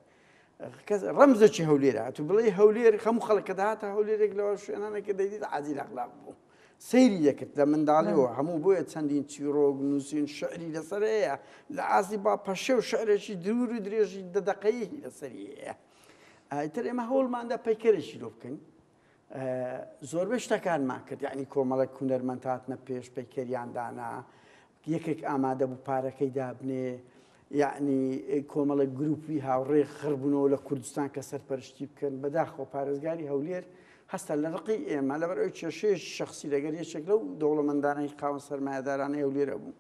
ڕەمزێکی هەولێرە هاتوو بڵێ هەولێر هەموو خەڵکە داهاتە هەولێرێک لەوە شوێنانێکە دەیدیت حاجی لەقلق بوو سەیری دەکرد لە منداڵیەوە هەموو بۆیە چەندین چیرۆک نووسین شعری لەسەر هەیە لە ئازی با پەشێ و شعرێکی دوور و درێژی دەدەقەیی لەسەری هەیە ئیتر ئێمە هەوڵماندا پەیکەرێکی لۆ بکەین زۆربەی شتەکانمان کرد یعنی کۆمەڵک هونەرمەند هاتنە پێش پەیکەریاندانا یەکێک ئامادە بوو پارەکەی دابنێ یعنی کۆمەڵک گروپی هاوڕێ خڕبوونەوە لە کوردستان کە سەرپەرشتی بکەن بەداخەوە پارێزگاری هەولێر هەستا لە ڕقی ئێمە لەبەر ئەوی کێشەیەکی شەخسی لەگەر یەکێک لەو دەوڵەمەندانەی قاوە سەرمایەدارانەی هەولێرە بوو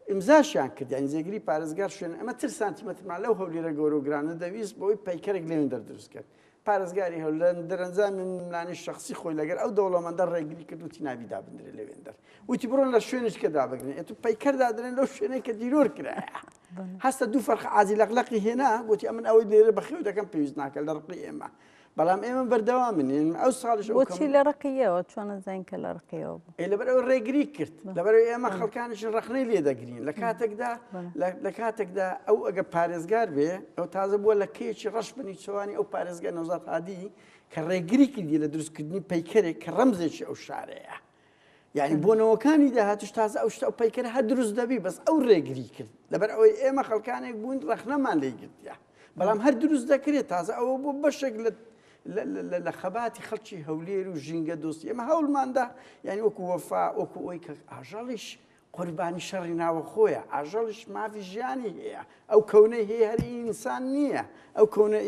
ئیمزاشیان کرد یعنی جێگیری پارێزگار شوێن ئەمە تر سانتیمەترمان لەو هەولێرە گەورە و گرانە دەویست بۆی پەیکەرێک لێوێن دەردروست کرد پارێزگاری هەولێر دەرەنجامی منانی شخصی خۆی لەگەر ئەو دەوڵەمەندە ڕێگری کرد وتی نابی دابدرێ لەوێندەر وتی بڕۆن لە شوێنش کە دابگرن ئەتو پەیکەر دادرێن لەو شوێنەی کە دیرۆر کرایە هەستە دوو فەرخ ئازی لەقلقی هێنا گوتی ئەمن ئەوەی لێرە بەخێو دەکەم پێویست ناکە لە ڕقی ئێمە بەڵام ئێمە بەردەوامن ئەو ساڵش بۆچی لە ڕقیەوە چۆنە زین کە لە ڕقیەوە بوو لەبەر ئەو ڕێگری کرد لەبەرەوەی ئێمە خەڵکانیش ڕخنەی لێ دەگرین لە کاتێکدا ئەو ئەگە پارێزگار بێ ئەو تازە بووە لە کێکی ڕەش بنی چوانی ئەو پارێزگار نەوزات هادی کە ڕێگری کردی لە دروستکردنی پەیکەرێک کە ڕەمزێکی ئەو شارەیە یعنی بۆنەوەکانی داهاتوش تازە ئەو شتە ئەو پەیکەر هە دروست دەبی بەس ئەو ڕێگری کرد لەبەر ئەوەی ئێمە خەڵکانێک بوون ڕخنەمان لێ گرتیا بەڵام هەر دروست دەکرێت تازە ئەوە بۆ بەشێک لە خەباتی خەڵکی هەولێر و ژینگە دۆستی ئێمە هەوڵماندا یعنی وەکو وەفا وەکو ئەوی کە ئاژەڵیش قوربانی شەڕی ناوە خۆیە ئاژەڵیش مافی ژیانی هەیە ئەو کەونەی هەیە هەری ئینسان نییە ئەو کەونە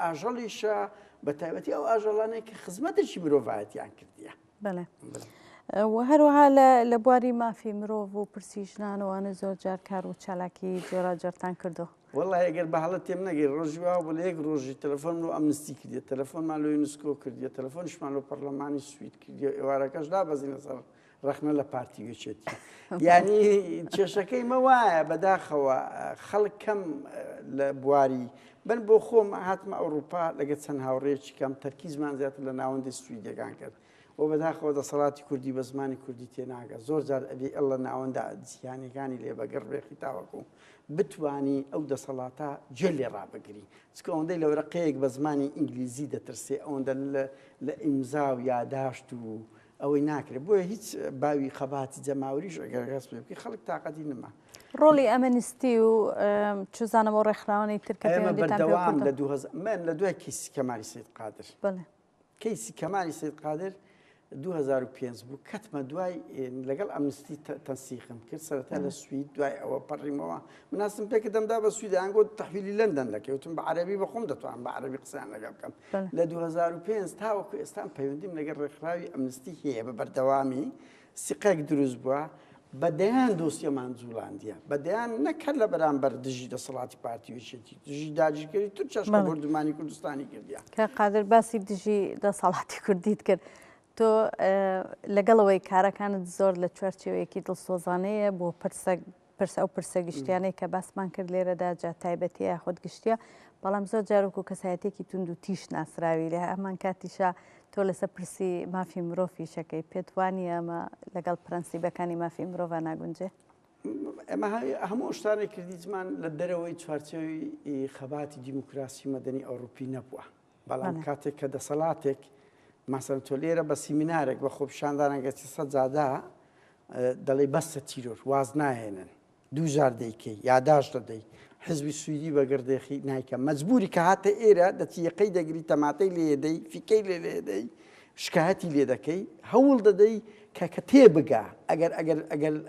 ئاژەڵیشە بە تایبەتی ئەو ئاژەڵانەی کە خزمەتێکی مرۆڤایەتیان کردیە. بەڵێ هەروەها لە بواری مافی مرۆڤ و پرسی ژنانەوەوانە زۆر جار کار و چالاکی جۆراجۆرتان کردو. وەڵی ئەگەر بە هەڵە تێم نەگەی ڕۆژی وا بە لە یەک ڕۆژی تەلەفۆن و ئەمنستی کردێ تەلەفۆنمان لە یونسکۆ کردیە تەلەفۆنیشمان لە پەرلەمانی سوید کردی ئێوارەکەش دابەزینە سەر ڕەخنە لە پارتی وێچێتی یعنی کێشەکەی مە وایە بەداخەوە خەڵک کەم لە بواری بن بۆ خۆم هاتمە ئەوروپا لەگە چەند هاوڕێکی کەم تەرکیزمان زیاتر لە ناوەندی سویدەکان کرد و بەداخەوە دەسەڵاتی کوردی بە زمانی کوردی تێناگە زۆر جار ئەبێ ئەڵ لە ناوەندا جیهانیەکانی لێبەگەڕ ڕێخی تاوەکو بتوانی ئەو دەسەڵاتە جێ لێ ڕابگری چکە ئەوەندەی لە وەرەقەیەک بە زمانی ئینگلیزی دەترسێ ئەوەندە لە ئیمزا و یاداشت و ئەوەی ناکرێت بۆیە هیچ باوی خەباتی جەماوریش ئەگەر گەس بکە خەڵک تااقەتی نما ڕۆڵی ئەمەنیستی و چزانەوە ڕێکخراوانی ترکە بەردەوام لە من لە دوای کەیسی کەمالی سید قادر کەیسی کەمالی سید قادر 2005 بوو کەتمە دوای لەگەڵ ئەمنستی تەنسیخم کرد سەرەتا لە سوید دوای ئەوە پەڕیمەوە مناسم پێکە دەمدا بە سوید ئەنگۆ تەحویلی لەندەن دەکەوتم بە عەرەبی بەخۆم دەتوانم بە عەرەبی قسەیان لەگەڵ بکەم لە 2005 تاوەکو ئێستان پەیوەندیم لەگەڵ ڕێکخراوی ئەمنستی هەیە بە بەردەوامی سیقەیەک دروست بووە بەدەیان دۆسیەمان جوڵاندیە بەدەیان نەکرد لە بەرامبەر دژی دەسەڵاتی پارتیوێچێتی دژی داگیرکەری تو چەشمە بردومانی کوردستانی کردیە کە قادر باسی دژی دەسەڵاتی کوردیت کرد تۆ لەگەڵەوەی کارەکانت زۆر لە چوارچێوەیەکی دڵسۆزانەیە بۆ ئەو پرسە گشتیانەی کە باسمان کرد لێرەدا جا تایبەتیە خۆت گشتیە بەڵام زۆر جارۆک و کەسایەتێکی تونند و تیش ناسراوی لە هەمان کاتیشە تۆ لەسەر پرسی مافی مرۆڤی شەکەی پێتوانی ئەمە لەگەڵ پرەنسیبەکانی مافی مرۆڤ ناگونجێ ئەمە هەموو شتانێک کردیتمان لە دەرەوەی چوارچێوی خەباتی دیموکراسی مەدەنی ئەوروپی نەبووە بەڵام کاتێک کە دەسەڵاتێک مەسەڵەن تۆ لێرە بە سیمینارێک بە خۆپیشاندانەگەچی سەجادا دەڵێ بەستە تیرۆر واز ناهێنن دوو جار دەیکەی یاداش دەدەی حزبی سویدی بەگردێخی نایکە مەجبوری کە هاتە ئێرە دەتیەقەی دەگری تەماتەی لێدەی فیکەی لێدەی شکایەتی لێ دەکەی هەوڵ دەدەی کە تێبگا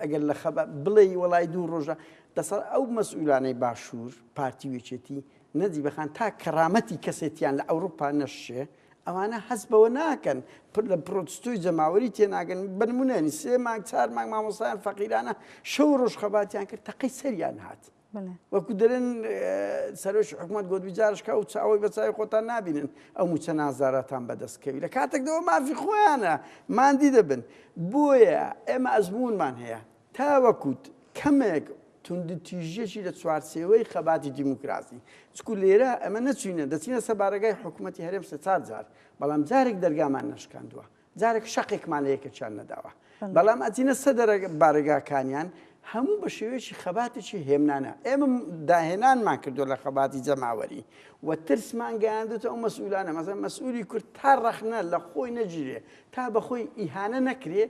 ئەگەر لە خەبە بڵێ وەڵای دوو ڕۆژە دەسەڵ ئەو مەسئولانەی باشوور پارتی وێچێتی نەجی بەخان تا کەرامەتی کەسێتیان لە ئەوروپا نەشێ ئەوانە هەست بەوە ناکەن لە پرۆتستۆی جەماوەری تێناگەن بنمونێنی 3 مانگ 4 مانگ مامۆستایان فەقیرانە شەو ڕۆژ خەباتیان کرد تەقەی سەریان هات وەکو دەرێن سەرۆکی حکوومەت گۆدوی جارشکە و ئەوەی بەچاوی خۆتان نابینن ئەو موچە نازارەتان بەدەستکەوی لە کاتێکدەوە مافی خۆیانە ماندی دەبن بۆیە ئێمە ئەزمونمان هەیە تاوەکوت کەمێک توندتیژێکی لە چوارچێوەی خەباتی دیموکراسی چکو لێرە ئەمە نەچوینە دەچینە سەبارەگای حکوومەتی هەرێم 4 جار بەڵام جارێک دەرگامان نەشکاندووە جارێک شەقێکمان لە یەکەچیان نەداوە بەڵام ئەچینە سە بارگاکانیان هەموو بە شێوەیەکی خەباتێکی هێمنانە ئێمە داهێنانمان کردو لە خەباتی جەماوەری و ترسمان گەیاندوتە ئەو مەسئولانە مەسەڵەن مەسئولی کورد تا ڕەخنە لە خۆی نەگیرێ تا بەخۆی ئیهانە نەکرێ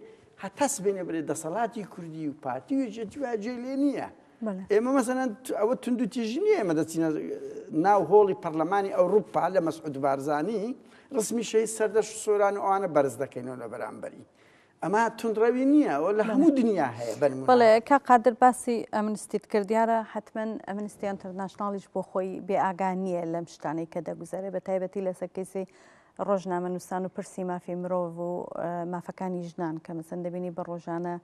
هەتەس بێنێ بێ دەسەڵاتی کوردی و پارتی وێژێتی واجێ لێ نییە ئێمە مەسەڵەن ئەوە تونند و تیژی نییە ئێمە دەچینە ناو هۆڵی پەرلەمانی ئەوروپا لە مەسعود بارزانی ڕسمی شەی سەردەش سۆران و ئەوانە بەرز دەکەینەوە لە بەرامبەری ئەمە تونڕەوی نییە و لە هەموو دنیا هەیە بەڵێ کە قادر باسی ئەمنستیت کردیارە حتمما ئەمنستی ئینتەرناشناڵیش بۆ خۆی بێئاگا نییە لەم شتانەی کە دەگوزارێ بە تایبەتی لەسەر کەسی ڕۆژنامەنووسان و پرسی مافی مرۆڤ و مافەکانی ژنان کە مەسەن دەبینی بە ڕۆژانە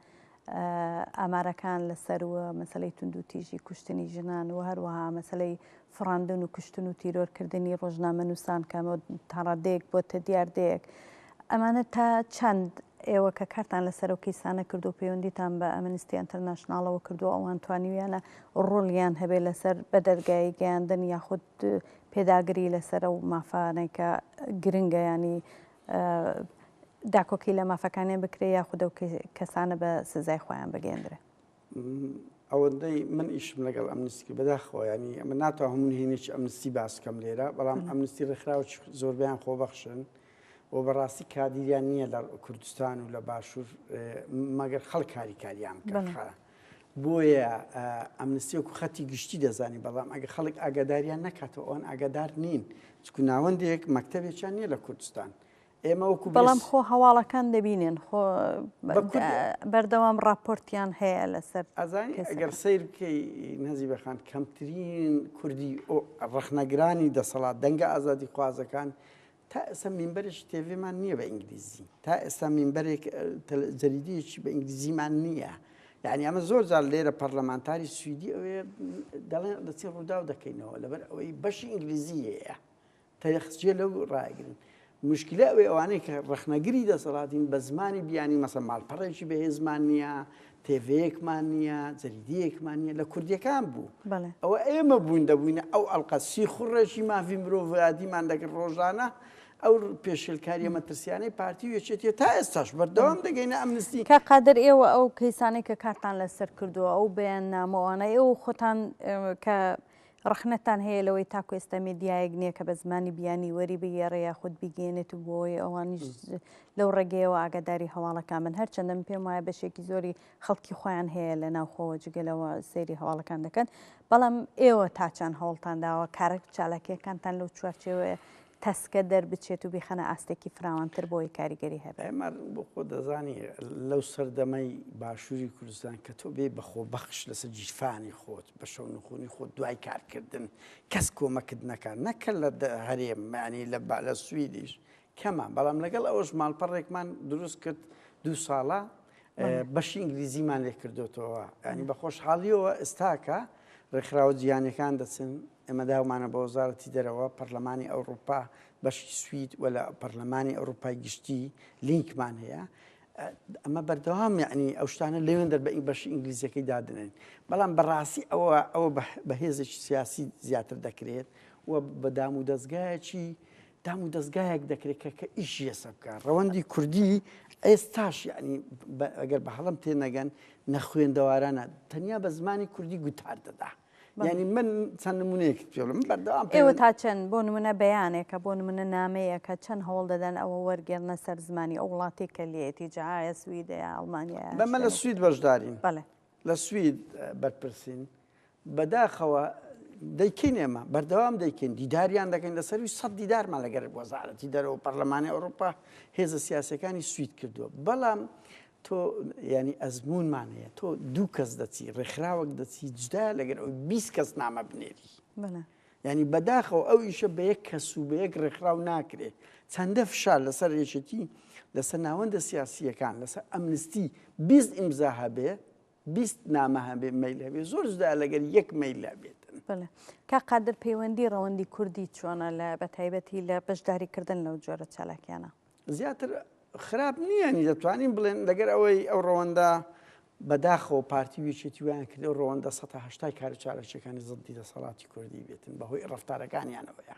ئامارەکان لەسەروە مەسلەی تونند و تیژی کوشتنی ژنان و هەروەها مەسلەی فڕاندن و کوشتن و تیرۆرکردنی ڕۆژنامەنووسان کەمە تاڕادەیەک بۆتە دیاردەیەک ئەمانە تا چەند ئێوە کە کارتان لەسەر و کەیسانە کردو و پەیوەندیتان بە ئەمنستی ئینتەرناشناڵەوە کردو ئەوان توانیویانە ڕۆڵیان هەبێ لەسەر بە دەرگای گەیاندن یاخود پێداگری لەسەر و مافانێک کە گرنگە ینی داکۆکی لە مافەکانیان بکرێ یاخودە و کەسانە بە سزای خۆیان بگەێنرێ ئەوەندەی من ئیشم لەگەڵ ئەمنستی بەداخۆیانی ئەمە ناتوە هەموو هێنێکی ئەمنستی باسکەم لێرە بەڵام ئەمنستی ڕێکخراوە زۆربیان خۆبەخشن و بەڕاستی کادیریان نییە لە کوردستان و لە باشوور مەگەر خەڵک کاریان بکە بۆیە ئەمنستیەکو خەتی گشتی دەزانی بەڵام ئەگە خەڵک ئاگاداریان نکاتەوە ئەوان ئاگادار نین چکو ناوەندێک مەکتەبێکیان نییە لە کوردستان ئێمە وەکو بەڵام خۆ هەواڵەکان دەبینێن بەردەوام راپۆرتیان هەیە لەسەر ئەزانی ئەگەر سیر بکەی نەزی بەخان کەمترین کوردی ڕەخنەگرانی دەسەڵات دەنگە ئازادی خوازەکان تا ئێستا مینبەرێکی تێڤێمان نییە بە ئینگلیزی تا ئێستا مینبەرێک جەریدەیەکی بە ئینگلیزیمان نییە. یعنی ئەمە زۆر جار لێرە پەرلەمانتاری سویدی ئەوەیە دەڵێن دەچێ ڕوودا و دەکەینەوە لەبەر ئەوەی بەشی ئینگلیزی هەیە تەخجێ لەو ڕایگرن. مشکلە ئەوەی ئەوانەی کە ڕەخنەگری دەسەڵاتین بە زمانی بیانی مەسەڵ ماڵپەڕێکی بەهێزمان نییە، تێڤەیەکمان نییە، جەریدەیەکمان نییە لە کوردیەکان بوو. ئەوە ئێمە بووین دەبووینە ئەو ئەڵقەسی خوڕێکی مافی مرۆڤایەتیمان دەکرد ڕۆژانە ئەو پێشێلکاریە مەترسیانەی پارتی وێچێتیە تا ئێستاش بەردەوام دەگەینە ئەمنستی. کە قادر ئێوە ئەو کەیسانەی کە کارتان لەسەر کردووە ئەو بەیان نامەوانە ئێوە خۆتان کە ڕخنەتان هەیە لەوەی تاکو ئێستا میدیایەک نییە کە بە زمانی بیانی وەری بگێڕێ یاخود بیگەێنێت و بۆی ئەوانیش لەو ڕێگەیەوە ئاگاداری هەواڵەکان من هەرچەندە پێم وایە بەشێکی زۆری خەڵکی خۆیان هەیە لە ناوخۆوە جگەلەوە سەیری هەواڵەکان دەکەن بەڵام ئێوە تاچان هەوڵتان داوە کارە چالاکیەکانتان لەو چوارچێوەیە تەسکە دەربچێت و بیخەنە ئاستێکی فراوانتر بۆی کاریگەری هەبێت. ئەمە بۆ خۆ دەزانی لەو سەردەمەی باشووری کوردستان کە تۆ بێ بەخۆ بەخش لەسەر جیفانی خۆت بە شەو نخۆنی خۆت دوای کارکردن کەس کۆمەکت نەکات نەکە لە هەرێم معنی لە سویدیش کەمان بەڵام لەگەڵ ئەوەش ماڵپەڕێکمان دروست کرد 2 ساڵە بەشی ئینگلیزیمان لێ کردوتەوە ینی بە خۆشحاڵیەوە ئێستاکە ڕێکخراوە جیهانیەکان دەچن ئێمە داومانە بە وەزارەتی دەرەوە پەرلەمانی ئەوروپا بەشی سوید و لە پەرلەمانی ئەوروپای گشتی لینکمان هەیە ئەمە بەردەوام یعنی ئەو شتانە لێوێن دەر بە بەشی ئینگلیزیەکەی دادنێن بەڵام بەڕاستی ئەوە بە هێزێکی سیاسی زیاتر دەکرێت و بە دام و دەستگایەک دەکرێت کە ئیشی ێسە بکە ڕەوەندی کوردی ئێستاش یعنی ئەگەر بە هەڵم تێنەگەن نەخوێندەوارانە تەنیا بە زمانی کوردی گوتار دەدا. یعنی من چەند نمونەیەکت پێڵم بەردەوام ئێوە تا چەند بۆ نمونە بەیانێکە بۆ نمونە نامەیەکە چەند هەوڵ دەدەن ئەوە وەرگێڕنە سەر زمانی ئەو وڵاتی کە لێتی جاایە سویدەیە ئەڵمانیا بەمە لە سوید بەشدارین لە سوید بەرپرسین بەداخەوە دەیکەین ئێمە بەردەوام دەیکەین دیداریان دەکەین لەسەروی 100 دیدارمان لەگەر وەزارەتی دەرەوە پەرلەمانی ئەوروپا هێزە سیاسەکانی سوید کردووە بەڵام تۆ ینی ئەزمونمان هەیە تۆ 2 کەس دەچی ڕێکخراوەک دەچی جدا لەگەر ئەو 20 کەس نامە بنێری ینی بەداخەوە ئەو ئیشە بە یەک کەس و بە یەک ڕێکخراو ناکرێت چەندە فشار لەسەر یەکێتی لەسەر ناوەندە سیاسیەکان لەسەر ئەمنستی 20 ئیمزا هەبێ 20 نامە هەبێ مەیل هەبێ زۆر جدا لەگەر یەک مەیل هەبێت. کا قادر پەیوەندی ڕەوەندی کوردی چۆنە لە بەتایبەتی لە بەشداریکردن لەو جۆرە چالاکیانە زیاتر خراپ نییەنی دەتوانین بڵێن لەگەر ئەوەی ئەو ڕەوەندە بەداخەوە پارتی وێچێتی ویان کرد ئەو ڕەوەندە 180 کارە چارەکانی زەدی دەسەڵاتی کوردی بێتن بەهۆی ڕەفتارەکانیانەوەیە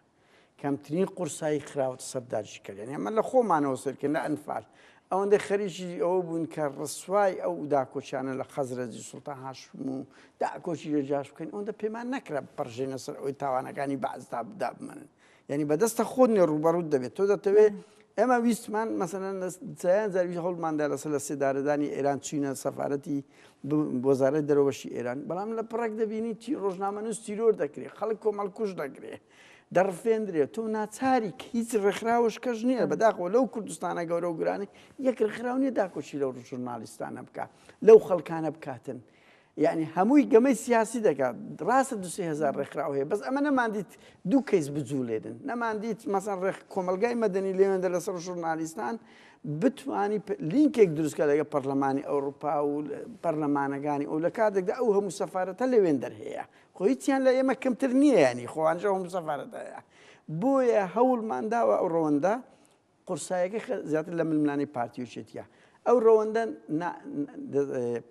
کەمترین قورسایی خراوەت سەرداژی کردیان ئەمە لە خۆمانەوە سەرکردن لە ئەنفال ئەوەندە خەریکی ئەوە بوون کە ڕسوای ئەو داکۆچیانە لە خەزرەجی سوڵتان هاشم و داکۆچی لەجاش بکەین ئەوەندە پێمان نەکرا پەرژێنە سەر ئەوی تاوانەکانی بەعزدا بدا بمەنن یعنی بەدەستە خۆنێ ڕوبەڕوت دەبێت تۆ دەتەوێت ئێمە ویستمان مەسەلەن چیان زاوی هەوڵماندا لەسەر لە سێدارەدانی ئێران چینە سەفارەتی وەزارەت دەرەوەشی ئێران بەڵام لە پڕێک دەبینی ڕۆژنامە نووس تیرۆر دەکرێت خەڵک کۆمەڵکوژ دەکرێت دەڕفێندرێت تۆ ناچاری هیچ ڕێکخراوەش کەش نییە بەداخەوە لەو کوردستانە گەورە و گرانی یەک ڕێکخراو نیە داکۆچی لەو ژورنالیستانە بکات لەو خەڵکانە بکاتن یعنی هەمووی گەمەی سیاسی دەکات ڕاستە 2,000 ڕێکخراو هەیە بەس ئەمە نەماندیت 2 کەیس بجوولێنن نەماندیت مەسەن کۆمەلگای مەدەنی لێوێندە لەسەر ژورنالیستان بتوانی لینکێک دروستکە لەگە پەرلەمانی ئەوروپا و پەرلەمانەکانی ئەو لە کاتێکدا ئەو هەموو سەفارەتە لەوێندەر هەیە خۆ هیچیان لە ئێمە کەمتر نییە ینی خۆوانژە هەموو سەفارەتە هەیە بۆیە هەوڵمان داوە ئەو ڕەوەندە قورسایەکە زیاتر لە ململانی پارتیوچێتیە ئەو ڕەوەندە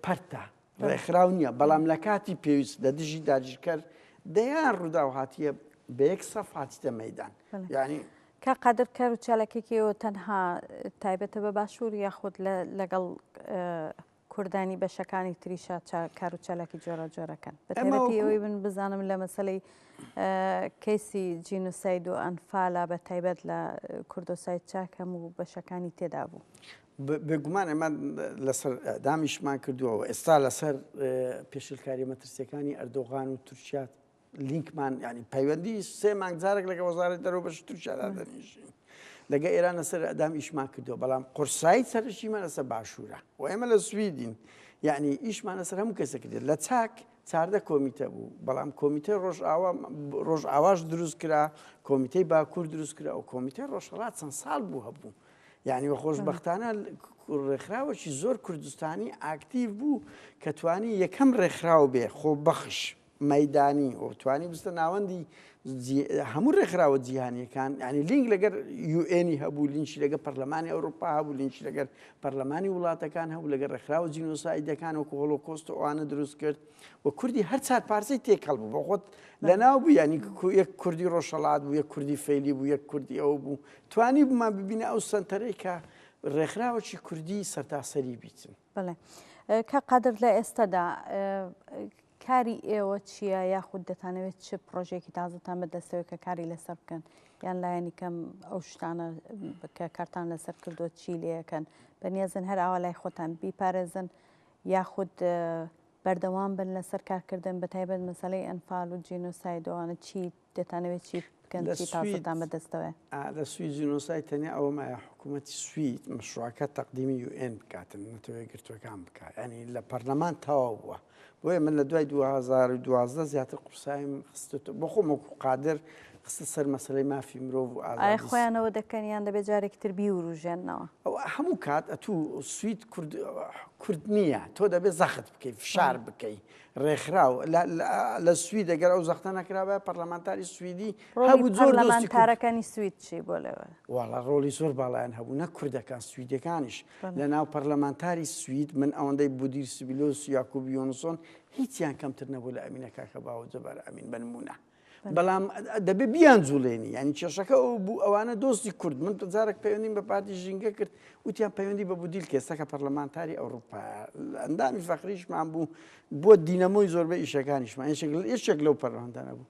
پەرتە ڕێکخراو نییە بەڵام لە کاتی پێویست لە دژی داگیرکەر دەیان ڕوودا و هاتیە بە یەک سەف هاتیتە مەیدان یعنی کا قادر کار و چالاکێکیەوە تەنها تایبەتە بە باشوور یاخود لەگەڵ کوردانی بەشەکانی تریشا کار و چالاکی جۆرە جۆرەکەن بەتایبەتی ئەوەی من بزانم لە مەسەلەی کەیسی جینوساید و ئەنفالە بە تایبەت لە کوردۆسایت چاک هەموو بەشەکانی تێدا بوو. بێگومان ئەمە لەسەر دامیشمان کردووەوە ئێستا لەسەر پێشلکاری مەترسیەکانی ئەردۆغان و تورکیا لینکمان ینی پەیوەندی 3 مانگ جارێک لەگە وەزارەتی دەرەوە بەش تورکیادا دەنیشین لەگە ئێرانە سەر ئەدام ئیشمان کردو بەڵام قورسایی سەرشیمە لەسەر باشوورە و ئێمە لە سویدین یعنی ئیشمانە سەر هەموو کەسە کردێت لە چاک چاردە کۆمیتە بوو بەڵام کۆمیتەی ڕۆژ ئاواش دروست کرا کۆمیتەی باکوور دروست کرا و کۆمیتەی ڕۆژهەڵات چەند ساڵ بوو هەبوو یعنی وە خۆشبەختانە ڕێکخراوەکی زۆر کوردستانی ئاکتیڤ بوو کە توانی یەکەم ڕێکخراو بێ خۆبەخش مەدانی و توانی بستە ناوەندی هەموو ڕێکخراوە جیهانیەکان ینی لینک لەگەر یوئێنی هەبوو لینچی لەگە پەرلەمانی ئەوروپا هەبوو لینچی لەگەر پەرلەمانی وڵاتەکان هەبوو لەگەر ڕێکخراوە جینۆسایدەکان وەکو هۆڵۆکۆست و ئەوانە دروست کرد و کوردی هەر چار پارچەی تێکەڵ بوو بە خۆت لەناو بوو ینی یەک کوردی ڕۆژهەڵات بوو یەک کوردی فەیلی بوو یەک کوردی ئەوە بوو توانی بمان ببینە ئەو سنتەرەی کە ڕێکخراوەکی کوردی سەرتاسەری بیتن. بڵێ کە قەدر لە ئێستادا کاری ئێوە چییە یاخود دەتانەوێت چ پرۆژێکی تازتان بەدەستەوە کە کاری لەسەر بکەن یان لایەنی کەم ئەو شتانە کە کارتان لەسەر کردو چی لەکەن بەنیازن هەر ئاوا لای خۆتان بیپارێزن یاخود بەردەوام بن لەسەر کارکردن بە تایبەت مەسەلەی ئەنفال و جینۆسایدەوەوانە چی دەتانەوێت چی بکەن چی تازتان بەدەستەوە لە سوی جینۆسای تەنیا ئەوەمایە حکوومەتی سوید مەشروعەکە تەقدیمی UN بکاتن نەتەوەی گرتوەکان بکات ینی لە پەرلەمان تەواو بووە بۆیە من لە دوای 2012 زیاتر قورسایم خستێتەوە بۆ خۆم وەکو قادر خستە سەر مەسەلەی مافی مرۆڤ و ئایا خۆیانەوە دەکەن یان دەبێت جارێکی تر بیوروژێننەوە هەموو کات ئەتوو سوید کورد نییە تۆ دەبێت زەخت بکەیت فشار بکەیت ڕێکخراو لە سوید دەگەر ئەو زەختە نەکرابە پەرلەمانتاری سویدی هەبوو زۆر پەرلەمانتارەکانی سوید چی بۆ لەوە وڵا ڕۆلی زۆر باڵیان هەبوو نە کوردەکان سویدەکانیش لە ناو پەرلەمانتاری سوید من ئەوەندەی بودیر سبیلۆس یاکوب یۆنسۆن هیچیان کەمتر نەبوو لە ئەمینەکە کە باوە جەبار ئەمین بنمونە بەڵام دەبێ بیان جوڵێنی ینی کێشەکە ئەو بوو ئەوانە دۆستی کورد من جارێک پەیوەندیم بە پارتی ژینگە کرد وتیان پەیوەندی بە بودیل کێسەکە پەرلەمانتاری ئەوروپا ئەندامی فەخریشمان بوو بۆ دینەمۆی زۆربەی ئیشەکانیشمان یەکێک لەو پەرلەمانتانە بوو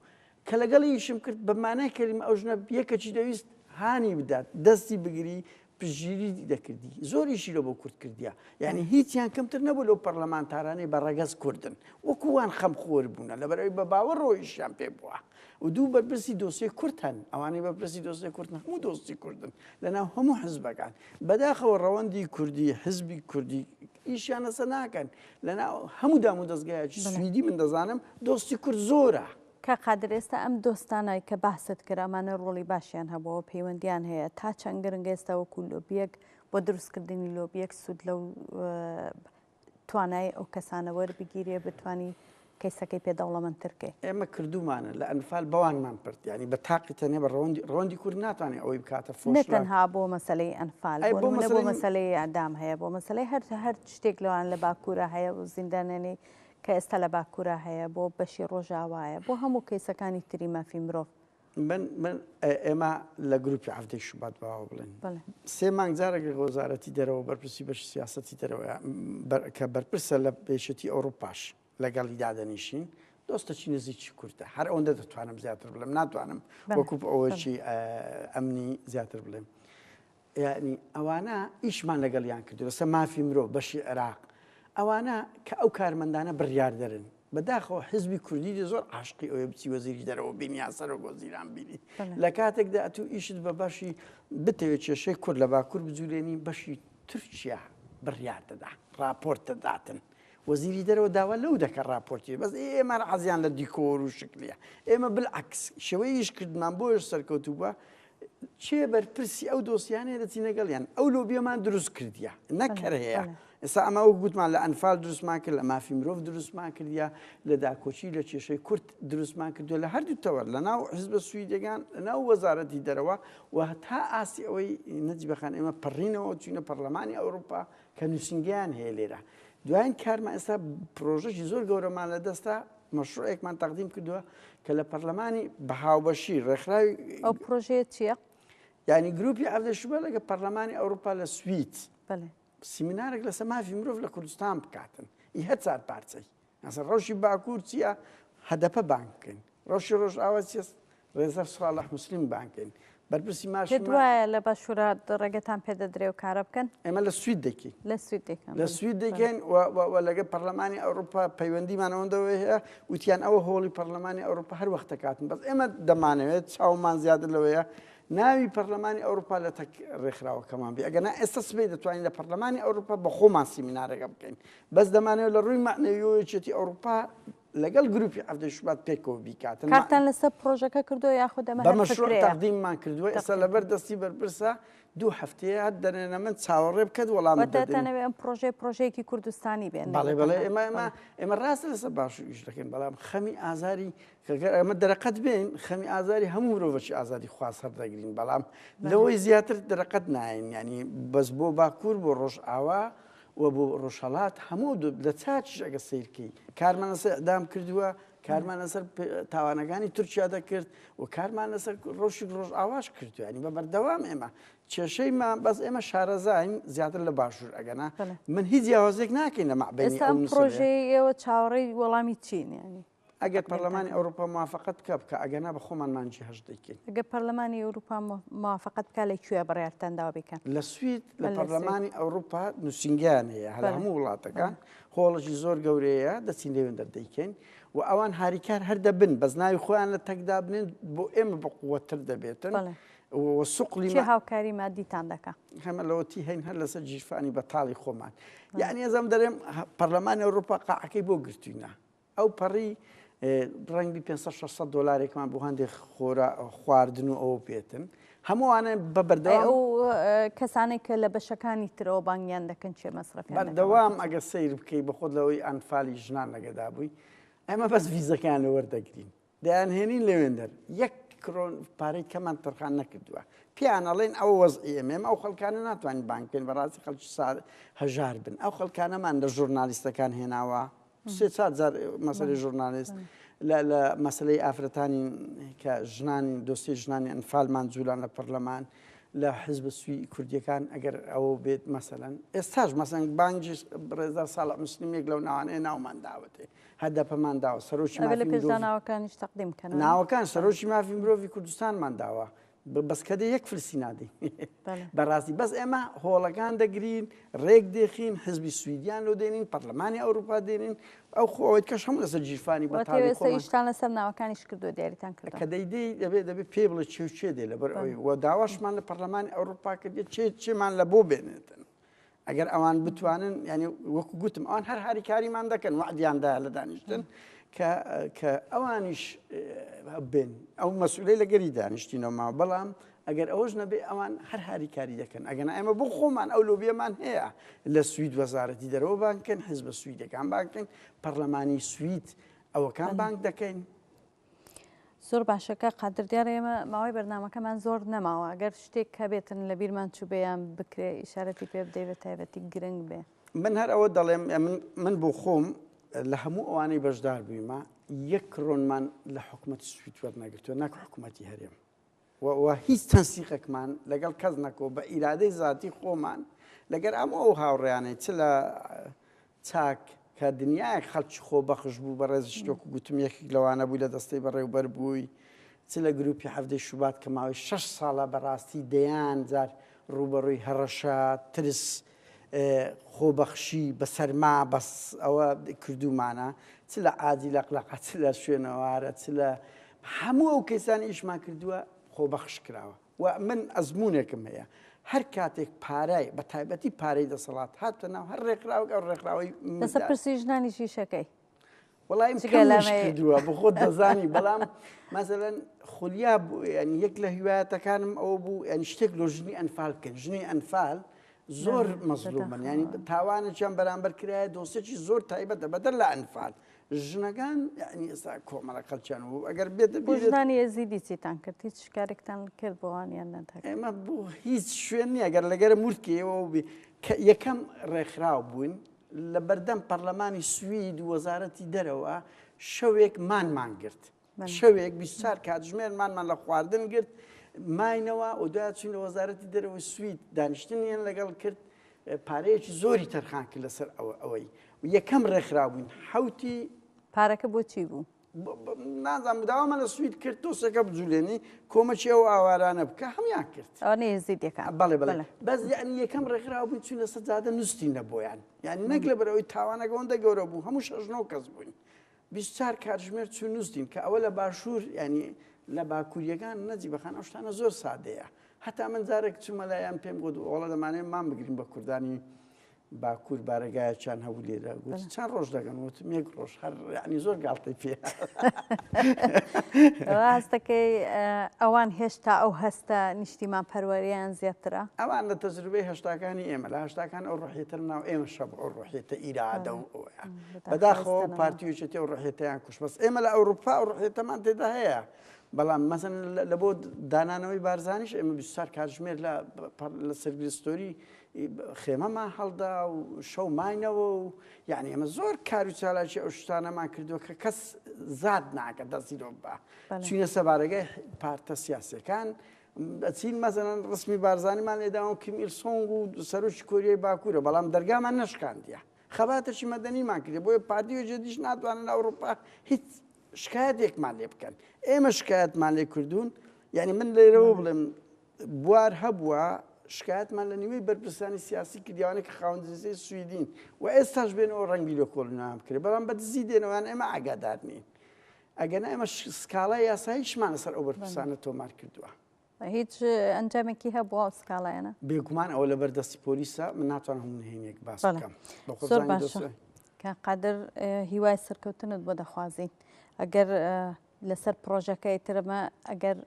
کە لەگەڵی ئیشم کرد بە مانای کەلیمە ئەو ژنە یەکەچی دەویست هانی بدات دەستی بگری پژگیری دەکردی زۆریشی لە بۆ کورد کردیا یعنی هیچیان کەمتر نەبوو لەو پەرلەمانتارانەی بە ڕەگەز کوردن وەکووان خەمخۆر بوونە لەبەرەوەی بە باوەڕۆیشیان پێ بووە و دوو بەرپرسی دۆسیە کورتن ئەوانەی بەرپرسی دۆسیە کوردن هەموو دۆستی کوردن لەناو هەموو حزبەکان بەداخەوە ڕەوەندی کوردی حزبی کوردی ئیشیان لەسەر ناکەن لەناو هەموو دام و دەستگایەکی سویدی من دەزانم دۆستی کورد زۆرە کە قادر ئێستا ئەم دۆستانای کە بەست کرد ئەمانە ڕۆڵی باشیان هەبەوە پەیوەندیان هەیە تا چەند گرنگ ئێستا وەکو لۆبیەک بۆ دروستکردنی لۆبیەک سوود لەو توانای ئەو کەسانە وەربگیرێ بتوانی کەیسەکەی پێدەوڵەمەندترکەی ئێمە کردومانە لە ئەنفال بەوانمان پرد ینی بە تاقی تەنێ بە ڕەوەندی کورد ناتوانێت ئەوەی بکاتە فۆش نەتەنها بۆ مەسەلەی ئەنفال بۆ مەسەلەی ئەدام هەیە بۆ مەسەلەی هەر شتێک لەوان لە باکوورە هەیە و زیندانێنی کە ئێستا لە باکوورە هەیە بۆ بەشی ڕۆژاوایە بۆ هەموو کەیسەکانی تری مافی مرۆڤ ئێمە لە گروپی عەفتەی شوبات باوە بڵێن سێ مانگ جارێک لە وەزارەتی دەرەوە بەرپرسی بەشی سیاسەتی دەرەوە کە بەرپرسە لە پێشەتی ئەوروپاش لەگەڵی دادەنیشین دۆستەچی نزیکی کوردە هەر ئەوەندە دەتوانم زیاتر بڵێم ناتوانم وەکوب ئەوەی ئەمنی زیاتر بڵێم یعنی ئەوانە ئیشمان لەگەڵیان کردو لەسەر مافی مرۆڤ بەشی عێراق ئەوانە کە ئەو کارمەندانە بڕیار دەرن بەداخەوە حزبی کوردی زۆر عاشقی ئەوێ بچی وەزیری دەرەوە بینیا سەرۆک وەزیران بینی لە کاتێکدا ئەتوو ئیشت بە بەشی بتەوێت کێشەی کورد لە باکوور بجوولێنی بەشی تورکیا بڕیار دەدا راپۆرت دەداتن وەزیری دەرەوە داوا لەو دەکە راپۆرتی بەس ئێمە عەزیان لە دیکۆر و شکلیە ئێمە بالعکس شێوەی ئیشکردمان بۆش سەرکەوتوو بووە چێ بەرپرسی ئەو دۆسیانەیە دەچی لەگەڵیان ئەو لۆبیەمان دروست کردیە نەکەر هەیە ئێستا ئەمە ئەو گوتمان لە ئەنفال دروستمان کرد لە مافی مرۆڤ دروستمان کردیا لە داکۆچی لە کێشەی کورد دروستمان کردووە لە هەردووتەوە لە ناو حزبە سویدەکان لە ناو وەزارەتی دەرەوە و تا ئاسی ئەوەی نەجیبەخان ئێمە پەڕینەوە چوینە پەرلەمانی ئەوروپا کە نووسنگیان هەیە لێرە دوایین کارمان ئێستا پرۆژەی زۆر گەورەمان لە دەستا مەشروعێکمان تەقدیم کردووە کە لە پەرلەمانی بە هاوبەشی ڕێکخراوی ئەو پرۆژەیە چییە؟ یعنی گروپی عەفتەی شوبات لەگە پەرلەمانی ئەوروپا لە سوید بەڵێ سیمینارێک لەسەر مافی مرۆڤ لە کوردستان بکاتن هەر چار پارچەی ئەسەر ڕەوشی باکوور چییە هەدەپە بانکەین ڕەوشی ڕۆژئاوا چیە ڕێزەر ساڵح موسلیم بانکەین بەرپرسی ماشین دوایە لە باشوورە ڕێگەتان پێدەدرێ و کارە بکەن ئێمە لە سوید دەکەین لە سوید دەکەین و لەگە پەرلەمانی ئەوروپا پەیوەندیمانەوەندەوەی هەیە وتیان ئەوە هۆڵی پەرلەمانی ئەوروپا هەر وەختە کاتن بەس ئێمە دەمانەوێت چاومان زیاتر لەوەیە ناوی پەرلەمانی ئەوروپا لە تەک ڕێکخراوەکەمان بێ ئەگەنا ئێستا سبەی دەتوانین لە پەرلەمانی ئەوروپا بە خۆمان سیمینارێکە بکەین بەس دەمانەوە لە ڕووی معنەویەتی ئەوروپا لەگەڵ گروپی هەفتەی شوبات پێکەوە بیکاتن کارتان لەسەر پرۆژەکە کردو یاخود بە مەشروع تەقدیممان کردووە ئێستا لەبەر دەستی بەرپرسە دوو هەفتەیە هەر دەنێنە من چاوەڕێ بکەت وەڵام دەدەنەوێ ئەم پرۆژەیەکی کوردستانی بێن بەڵێ بەڵێ ئێمە ڕاستە لەسەر باشوور ئیش دەکەین بەڵام خەمی ئازاری ئەمە دەرەقەت بێن خەمی ئازاری هەموو مرۆڤەکی ئازادی خواست هەردەگرین بەڵام لەوەی زیاتر دەرەقەت ناین ینی بەس بۆ باکوور بۆ ڕۆژئاوا و بۆ ڕۆژهەڵات هەموو لە چاچش ئەگە سیرکەی کارمان لەسەر ئەدام کردووە کارمان لەسەر تاوانەکانی تورکیا دەکرد و کارمان لەسەر ڕۆژی ڕۆژئاواش کردو ینی بە بەردەوام ئێمە کێشەیمان بەس ئێمە شارەزاین زیاتر لە باشوور ئەگەنا من هیچ جیاوازێک ناکەین لە مەعبەینی ئەو پرۆژەی ئێوە چاوەڕێی وەڵامی چین ینی ئەگەر پەرلەمانی ئەوروپا موافقەت بکە ئەگەنا بە خۆمان مانجی هەژ دەیکەین ئەگەر پەرلەمانی ئەوروپا موافقەت بکە لەکوێ بڕیارتانداوا بکەن لە سوید لە پەرلەمانی ئەوروپا نووسنگیان هەیە هەر هەموو وڵاتەکان هۆڵەشی زۆر گەورەیە دەچین لێوێن دەردەیکەین و ئەوان هاریکار هەر دەبن بەس ناوی خۆیان لە تەکدا بنێن بۆ ئێمە بەقووەتر دەبێتن سوقلی هاوکاری مادیتان دەکە هەمە لەوەتی هەین هەر لەسەر جیرفانی بەتاڵی خۆمان یعنی ئەزەم دەرێم پەرلەمانی ئەوروپا قاعەکەی بۆ گرتوینە ئەو پەڕی ڕەنگی 500 دلارێکمان بۆ هەندێک خواردن و ئەوە پێتن هەمووانە بە بەردەوام ئەو کەسانێک کە لە بەشەکانی ترەوە بانگیان دەکەن چێ مەسرەفیان بەردەوام ئەگەر سیر بکەی بە خۆت لەوەی ئەنفالی ژنان نەگەدا بووی ئەمە بەس ڤیزەکان وەردەگرین دەیانهێنین لەوێندەر یەک کڕۆن پارەی کەمان تەرخان نەکردووە پیانەڵێن ئەو وەزئی ئێمە ئەو خەڵکانە ناتوانین بانک بکەین بەڕاستی خەڵکی هەژار بن ئەو خەڵکانەمان لە ژورنالیستەکان هێناوە سێ چار جار مەسەلەی ژورنالیست لە مەسلەی ئافرەتانی کە ژنانی دۆستی ژنانی ئەنفالمان جوولان لە پەرلەمان لە حزب سوی کوردیەکان ئەگەر ئەوە بێت مەسەلەن ئێستاش مەسەن بانگی ڕێزا ساڵح مسلمیێک لەو ناوانەیە ناومان داوەتێ هەدەپەمان داوە سەرۆکی ناوەکانیش تەقدیم بکەن ناوەکان سەرۆکی مافی مرۆڤی کوردستانمان داوە بەس کە دە یەک فرسی نادەین بەڕاستی بەس ئێمە هۆڵەکان دەگرین ڕێک دێخین حزبی سویدیان لۆ دێنین پەرلەمانی ئەوروپا دێنین ئەو خۆەوەی کەش هەموو لەسەر جیرفانی بەتاڵیشتان لەسەر ناوەکانیش کردو دیاریتان کرد کە دەیدەی دەبێت پێ بڵێ چێ دێ لەبەر ئەوی و داواشمان لە پەرلەمانی ئەوروپا کردێت چێمان لە بۆ بێنێتن ئەگەر ئەوان بتوانن ینی وەکو گوتم ئەوان هەر هاریکاریمان دەکەن وعدیاندایە لە دانیشتن کە ئەوانیش بن ئەو مەسئولەی لەگەری دانیشتینەوە بەڵام ئەگەر ئەوەش نەبێ ئەوان هەر هاریکاری دەکەن ئەگەنا ئێمە بۆ خۆمان ئەو لۆبیەمان هەیە لە سوید وەزارەتی دەرەوە بانکەن حزب سویدەکان بانکەن پەرلەمانی سوید ئەوەکان بانک دەکەین زۆر باشەکە قادر دیارە ئێمە ماوەی بەرنامەکەمان زۆر نەماوە ئەگەر شتێک کە بێتن لە بیرمان چوو بەیان بکرێ ئیشارەتی پێ بدەیت تایبەتی گرنگ بێ من هەر ئەوە دەڵێم من بۆ خۆم لە هەموو ئەوانەی بەشدار بوویمە یەک ڕۆنمان لە حکوومەتی سوید وەرنەگرتووە ناکە حکوومەتی هەرێم و هیچ تەنسیقێکمان لەگەڵ کەس نەکەوە بە ئیرادەی زاتی خۆمان لەگەر ئەم ئەو هاوڕێیانەی چ لە چاک کە دنیایەک خەڵکی خۆ بەخش بوو بە ڕێز شتۆک و گوتم یەکێک لەوانە بووی لە دەستەی بەڕێوبەر بووی چ لە گروپی هەفتەی شوبات کە ماوەی 6 ساڵە بەڕاستی دەیان جار ڕوبەڕووی هەڕەشە ترس خۆبەخشی بە سەرما بەس ئەوە کردومانە چ لە ئاجی لە قلەقە چ لە شوێنەوارە چ لە هەموو ئەو کەسانی ئیشمان کردووە خۆبەخش کراوە و من ئەزمونێکم هەیە هەر کاتێک پارای بە تایبەتی پارەی دەسەڵات هاتە ناو هەر ڕێکراوە ئەو ڕێکراوەی لەسەر پرسی ژنانی شیشەکەی وەڵام کردووە بە خۆت دەزانی بەڵام مەسەلەن خولیا بوو ینی یەک لە هیوایەتەکانم ئەوە بوو ینی شتێک لۆ ژنی ئەنفال بکەن ژنی ئەنفال زۆر مەزلومن ینی تاوانێکیان بەرامبەر کرایە دۆسێکی زۆر تایبەتە بەدەر لە ئەنفال ژنەکان ینی ئێستا کۆمەڵە خەڵکیان بوو ئەگەر بێت ژنانی ئێزیدی چیتان کرد هیچ شکارێکتان کرد بۆوانیان نەدەکرد ئێمە بوو هیچ شوێن نییە ئەگەر لەگەرە مورکەوە یەکەم ڕێکخراو بوون لە بەردەم پەرلەمانی سوید و وەزارەتی دەرەوە شەوێک مانمان گرت شەوێک 24 کاتژمێرمانمان لە خواردن گرت ماینەوە و دوای چوین لە وەزارەتی دەرەوە سوید دانیشتنیان لەگەڵ کرد پارەیەکی زۆری تەرخان کرد لەسەر ئەوەی یەکەم ڕێکخراو بووین حوتی پارەکە بۆ چی بوو؟ نازانم داوامە لە سوید کرد تۆسەکە بجوولێنی کۆمەچی ئەو ئاوارانە بکە هەمیان کرد ئەوە زیدەکان بەڵێ بڵێ بەس یعنی یەکەم ڕێکخراو بووین چوونە سەجادە نووسینە بۆیان یعنی نەک لە بەرەوەی تاوانەکە ئەوەندە گەورە بوو هەموو 6 کەس بووین 24 کاتژمێر چوون نووسین کە ئەوە لە باشوور ینی لە باکووریەکان نەجیبەخان ئەو شتانە زۆر سادەیە. هەتا من جارێک چوومە لایەن پێم گوت وەڵە دەمانێت مام بگرین بە کوردانی باکوور بارەگایەکیان هەبوو لێرە گوت چەند ڕۆژ دەگەن وتم یەک ڕۆژ هەر یعنی زۆر گاڵتەی پێ. ڕاستەکەی ئەوان هێشتا ئەو هەستە نیشتیمان پەروەریان زیاترە؟ ئەوان لە تەجروبەی هەشتاکانی ئێمە لە هەشتاکان ئەو ڕۆحیەتە ناو ئێمە شەب ئەو ڕۆحیەتە ئیرادە و ئەوە بەداخەوە پارتیویەتی ئەو ڕۆحیەتیان کوش بەس ئێمە لە ئەوروپا ئەو ڕۆحیەتەمان تێدا هەیە. بەڵام مەسەن لە بۆ دانانەوەی بارزانیش ئێمە 24 کاتژمێر لە سەرگرستۆری خێمەمان هەڵدا و شەو ماینەوە و یعنی ئێمە زۆر کار و چالاکی ئەو شتانەمان کردووە کە کەس زاد ناکە دەستیرۆ بە چوینە سەبارەگەی پارتە سیاسەکان دەچین مەسەن ڕسمی بارزانیمان لێداوە کیم ئیل سۆنگ و سەرۆکی کۆریای باکوورە بەڵام دەرگامان نەشکاندیە خەباتەشی مەدەنیمان کردێ بۆیە پارتیۆ جدیش ناتوانن ئەوروپا هیچ شکایەتێکمان لێ بکەن. ئێمە شکایەتمان لێ کردوون یعنی من لێرەوە بڵێم بوار هەبووە شکایەتمان لە نیوەی بەرپرسانی سیاسی کردیاوانێک کە خاوەنجنسی سویدین و ئێستاش بێنەوە ڕەنگی لە کۆڵنام کرد بەڵام بە دزی دێنەوەیان ئێمە ئاگادار نین ئەگەنا ئێمە سکاڵای یاساییشمان لەسەر ئەو بەرپرسانە تۆمار کردووە. هیچ ئەنجامێکی هەبووە سکاڵایەنە؟ بێگومان ئەوە لە بەردەستی پۆلیسە من ناتوانم هەموو نهێنیێک باس بکەم. زۆر باشە کە قادر هیوای سەرکەوتنت بۆ دەخوازین ئەگەر لەسەر پرۆژەکەی ترمە ئەگەر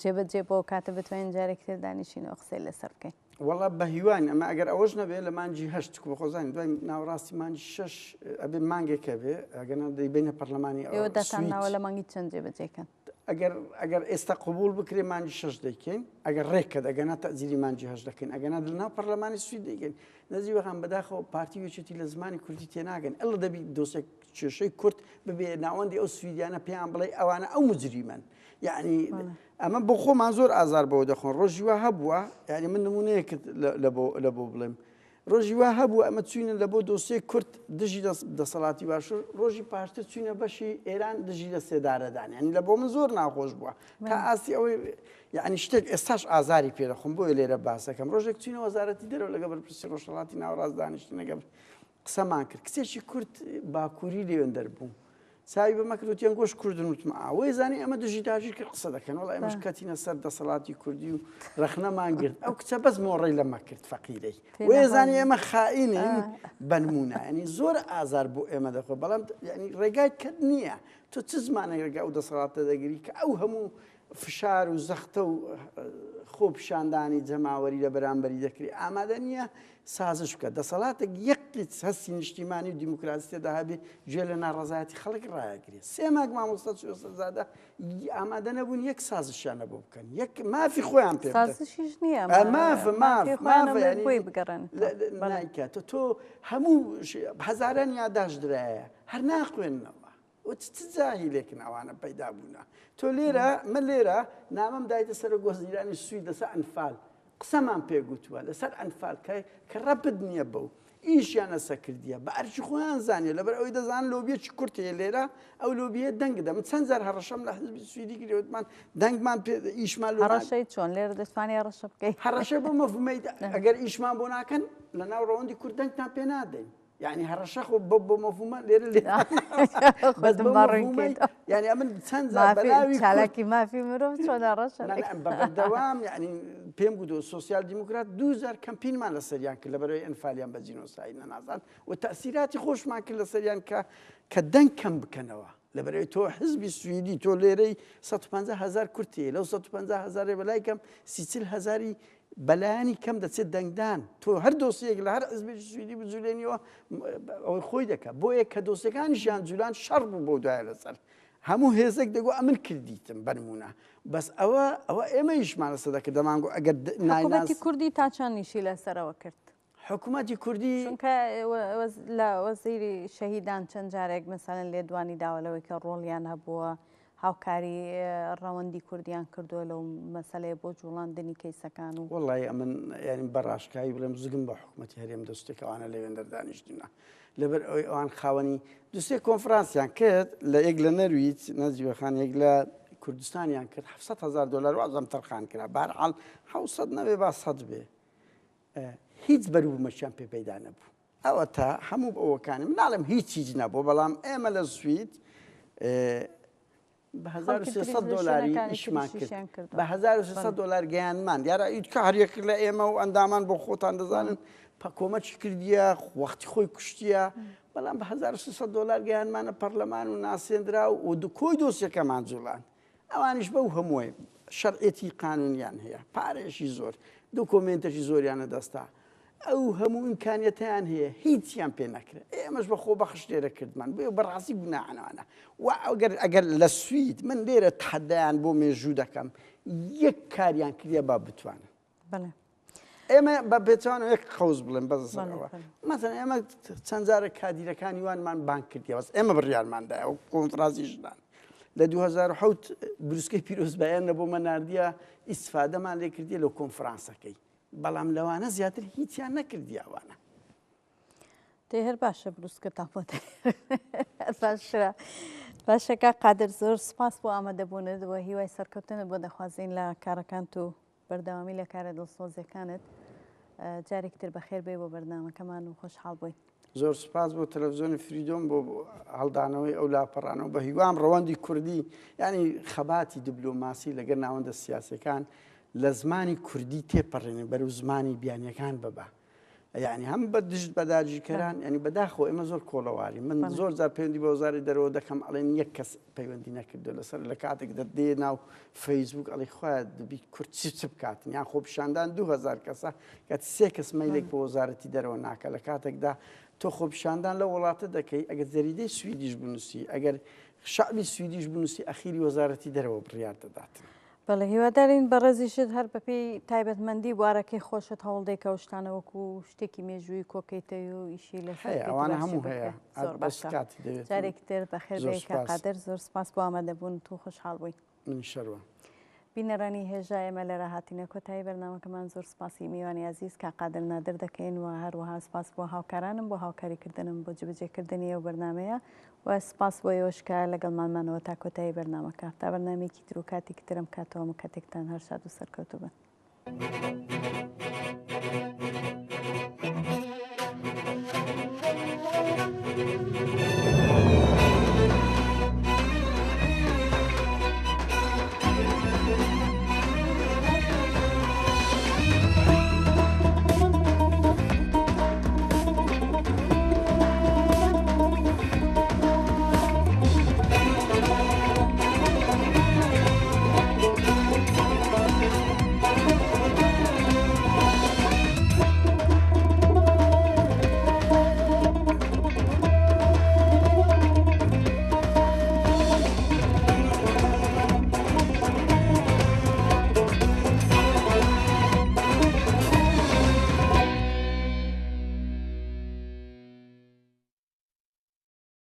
جێبەجێ بۆ کاتە بتوانین جارێکتر دانیشینەوە قسەی لەسەر بکەین. وەڵا بە هیوان ئەمە ئەگەر ئەوەش نەبێت لە مانجی هەشت بە خۆزانانی دوای ناوەڕاستی مانجی شەش ئەبێ مانگێکە بێ ئەگەنا دەیبینە پەرلەمانی ئێوە دەتانناوە لە مانگی چەند جێبەجێکەن؟ ئەگەر ئێستا قبول بکرێ مانجی شەش دەیکەین ئەگەر ڕێککە دەگەنا تەزیری مانجی هەش دەکەین ئەگەنا لەناو پەرلەمانی سوید دەیگەین نەزیوەخان بەداخەوە پارتی وێچێتی لە زمانی کوردی تێناگەن ئەڵ دەبی دۆسێک کێشەی کورد ببێ ناوەندی ئەو سویدیانە پێیان بڵێ ئەوانە ئەو مجریمن یعنی ئەمە بۆ خۆمان زۆر ئازار بەوە دەخۆن ڕۆژی وا هەبووە یعنی من نمونەیەکت لە بۆ بڵێم ڕۆژی وا هەبوو ئەمە چوینە لە بۆ دۆسیە کورد دژی دەسەڵاتی باشوور ڕۆژی پاشتر چوینە بەشی ئێران دژی لە سێدارەدان ینی لە بۆ من زۆر ناخۆش بووە تا ئاسی ئەوەی یعنی شتێک ئێستاش ئازاری پێدەخۆم بۆیە لێرە باسەکەم ڕۆژێک چوینە وەزارەتی دەرەوە لەگە بەرپرسی ڕۆژهەڵاتی ناوەڕاست دانیشتنەگە قسەمان کرد کچێکی کورد باکووری لێوێن دەربوو ساوی بە مەکرۆتیان گۆش کوردن وتم ئەوەی زانی ئەمە دژی تاژیر کە قسە دەکەن وڵای ئەمەش کەتینە سەر دەسەڵاتی کوردی و ڕەخنەمان گرت ئەو کچە بەس مۆڕی لەمە کرد فەقیرەی وێ زانی ئێمە خائینین بەنمونە ینی زۆر ئازار بۆ ئێمە دەخۆ بەڵام ینی ڕێگای کەت نییە تۆ چ زمانێک ڕێگا و دەسەڵاتە دەگری کە ئەو هەموو فشار و زەختە و خۆ پیشاندانی جەماوەری لە بەرامبەری دەکری ئامادە نییە سازش بکە دەسەڵاتێک یەکیت هەستی نیشتیمانی و دیموکراسی تێدا هەبێ گوێ لە ناڕەزایەتی خەڵک ڕایەگرێت سێ مانگ مامۆستا سەرزادە ئامادە نەبوون یەک سازشیانە بۆ بکەن یەک مافی خۆیان پێ سازشیش نییە بگەڕن نایکات تۆ هەموو هەزاران یاداش درایە هەر ناخوێننەوە چ جاهیلێکن ئەوانە پەیدا بوونە تۆ لێرە من لێرە نامەم دایتە سەر گۆزیرانی سوید لەسەر ئەنفال قسەمان پێگوتووە لەسەر ئەنفال کە ڕەپد نییە بەو ئیشیانە سەکردیە بە ئەرچی خۆیان زانێ لەبەر ئەوەی دەزان لۆبیەکی کورتەیە لێرە ئەو لۆبیە دەنگدە من چەند جار هەڕەشەم لە حزبی سویدی گرێوتمان دەنگمان ئیشمان هەڕەشەی چۆن لێرە دەتوانێت ڕەشە بکەیت هەڕەشە بۆ مەفهومەی ئەگەر ئیشمان بۆ ناکەن لە ناو ڕەوەندی کورد دەنگتان پێ نادەین یعنی هەڕەشە خۆ بۆ مەفهومە لێرە لێ یعنی ئەمن چەند چالاکی مافی مرۆڤ چۆنە ڕەشە بەبەردەوام یعنی پێم گوتۆ سۆسیال دیموکرات 2000 کەمپینمان لە سەریان کرد لەبەرەوەی ئەنفالیان بە جینۆسایی نەنازان و تەسیراتی خۆشمان کرد لە سەریان کە دەنگ کەم بکەنەوە لەبەرەوەی تۆ حزبی سویدی تۆ لێرەی 150,000 کورتیە لەو 150,000 بەلای کەم 30,000 بەلایانی کەم دەچێت دەنگدان تۆ هەر دۆسیەک لە هەر حزبێکی سویدی بجوولێنیەوە ئەوەی خۆی دەکات بۆیە کە دۆسیەکانیشیان جوولان شەڕ بوو بۆ دوایە لەسەر هەموو هێزێک دەگو ئەمن کردیتم بەنمونە بەس ئەوە ئێمەیشمان لەسەر دەکرد دەمانگو ئەگەر حکوومەتی کوردی تا چەندیشی لەسەرەوە کرد حکوومەتی کوردی چونکە لە وەزیری شەهیدان چەند جارێک مەسەڵەن لێدوانی داوەلەوەی کە ڕۆڵیان هەبووە هاوکاری ڕەوەندی کوردیان کردووە لەو مەسەلەیە بۆ جوڵاندنی کەیسەکان و وڵی ئەمن ینی بەڕاشکایی بڵێم زگم بە حکوومەتی هەرێم دەستێکەوانە لەوێن دەردانیشتونە لەبەر ئەوەی ئەوان خاوەنی دوسێ کۆنفرانسیان کرد لە یەک لە نەرویت نەجیبەخان یەک لە کوردستانیان کرد 700,000 دلار وازم تەرخان کرا بەرحاڵ 700 نەبێ با 100 بێ هیچ بەروبوومەشیان پێ پەیدا نەبوو ئەوە تا هەموو ئەوەکانی مناڵم هیچ چیز نەبوو بەڵام ئێمە لە سوید بە 1300 دلاری ئیشمان کرد بە 1300 دلار گەیانمان دیارە هیچ کارێک لە ئێمە و ئەندامان بۆ خۆتان دەزانن کۆمەچی کردیە وەختی خۆی کوشتیە بەڵام بە 1300 دلار گەیانمانە پەرلەمان و ناسێنرا و کۆی دۆسیەکەمان جوڵان ئەوانیش بەو هەمووی شەرعێتی قانونیان هەیە پارێشی زۆر دۆکۆمنتێکی زۆریانە دەستا ئەو هەموو ئیمکانیەتیان هەیە هیچیان پێ نەکرێت ئێمەش بە خۆ بەخش لێرە کردمان بۆ بەڕاستی گوناحانەوانە و ئەگەر لە سوید من لێرە تحەدایان بۆ مێژوو دەکەم یەک کاریان کردە با بتوانن ئێمە بە بێتوانەوە یەک قەوز بڵێن بەزەوە مەسەڵەن ئێمە چەند جارە کادیرەکانی وانمان بانک کردیە بەس ئێمە بڕیارماندایە و کۆنتڕازی ژنان لە 2007 بروسکەی پیرۆزبایان نەبوومە ناردیە ئیسفادەمان لێ کردیە لە کۆنفرانسەکەی بەڵام لەوانە زیاتر هیچیان نەکردیاوانە دێ هەر باشە بروسکەتان بۆ باشرا باشەکە قادر زۆر سپاس بۆ ئامادەبوونت و هیوای سەرکەوتنت بۆ دەخوازیین لە کارەکانت و بەردەوامی لە کارە دڵسۆزیەکانت جارێکتر بەخێر بێ بۆ بەردەوامەکەمان و خۆشحاڵ بووین زۆر سپاس بۆ تەلەڤیزیۆنی فریدۆم بۆ هەڵدانەوەی ئەو لاپەڕانەوە بە هیوام ڕەوەندی کوردی ینی خەباتی دیبلۆماسی لەگەر ناوەندە سیاسەکان لە زمانی کوردی تێپەڕێنێ بەرەو زمانی بیانیەکان ببە یعنی هەم بە دژت بەداگیرکەران ینی بەداخەوە ئێمە زۆر کۆڵەواری من زۆر جار پەیوەندی بە وەزاری دەرەوە دەکەم ئەڵێن یەک کەس پەیوەندی نەکردو لەسەر لە کاتێک دێ ناو فەیسبوک ئەڵێ خۆیان دەبی کورد چ بکاتن یان خۆپیشاندان 2000 کەسە کات سێ کەس مەیلێک بۆ وەزارەتی دەرەوە ناکە لە کاتێکدا تۆ خۆپیشاندان لە وڵاتە دەکەی ئەگەر جەریدەی سویدیش بنووسی ئەگەر شعبی سویدیش بنووسی ئەخیری وەزارەتی دەرەوە بڕیار دەداتن بەڵێ هیوادارین بەڕێزیشت هەر بەپێی تایبەتمەندی بوارەکەی خۆشت هەوڵدەیکە و شتانەوەکو شتێکی مێژووی کۆکەیتەوە و ئیشی لە ئەوانە هەموو هەیە جارێکتر بەخێربێکە قادر زۆر سپاس بۆ ئامادەبوون تو خۆشحاڵ بووین من شەروە بینەرانی هێژا ئێمە لە ڕاهاتینە کۆتایی بەرنامەکەمان زۆر سپاسی میوانی عزیز کە قادر نادر دەکەین و هەروەها سپاس بۆ هاوکارانم بۆ هاوکاریکردنم بۆ جبجێکردنی ئەو بەرنمەیە و سپاس بۆ ئێوەشکە لەگەڵمانمانەوە تا کۆتایی بەرنامەکە تا بەرنامێکی تر و کاتێکی ترم کاتەوە کاتێکتان هەر شاد و سەرکەوتوو بن.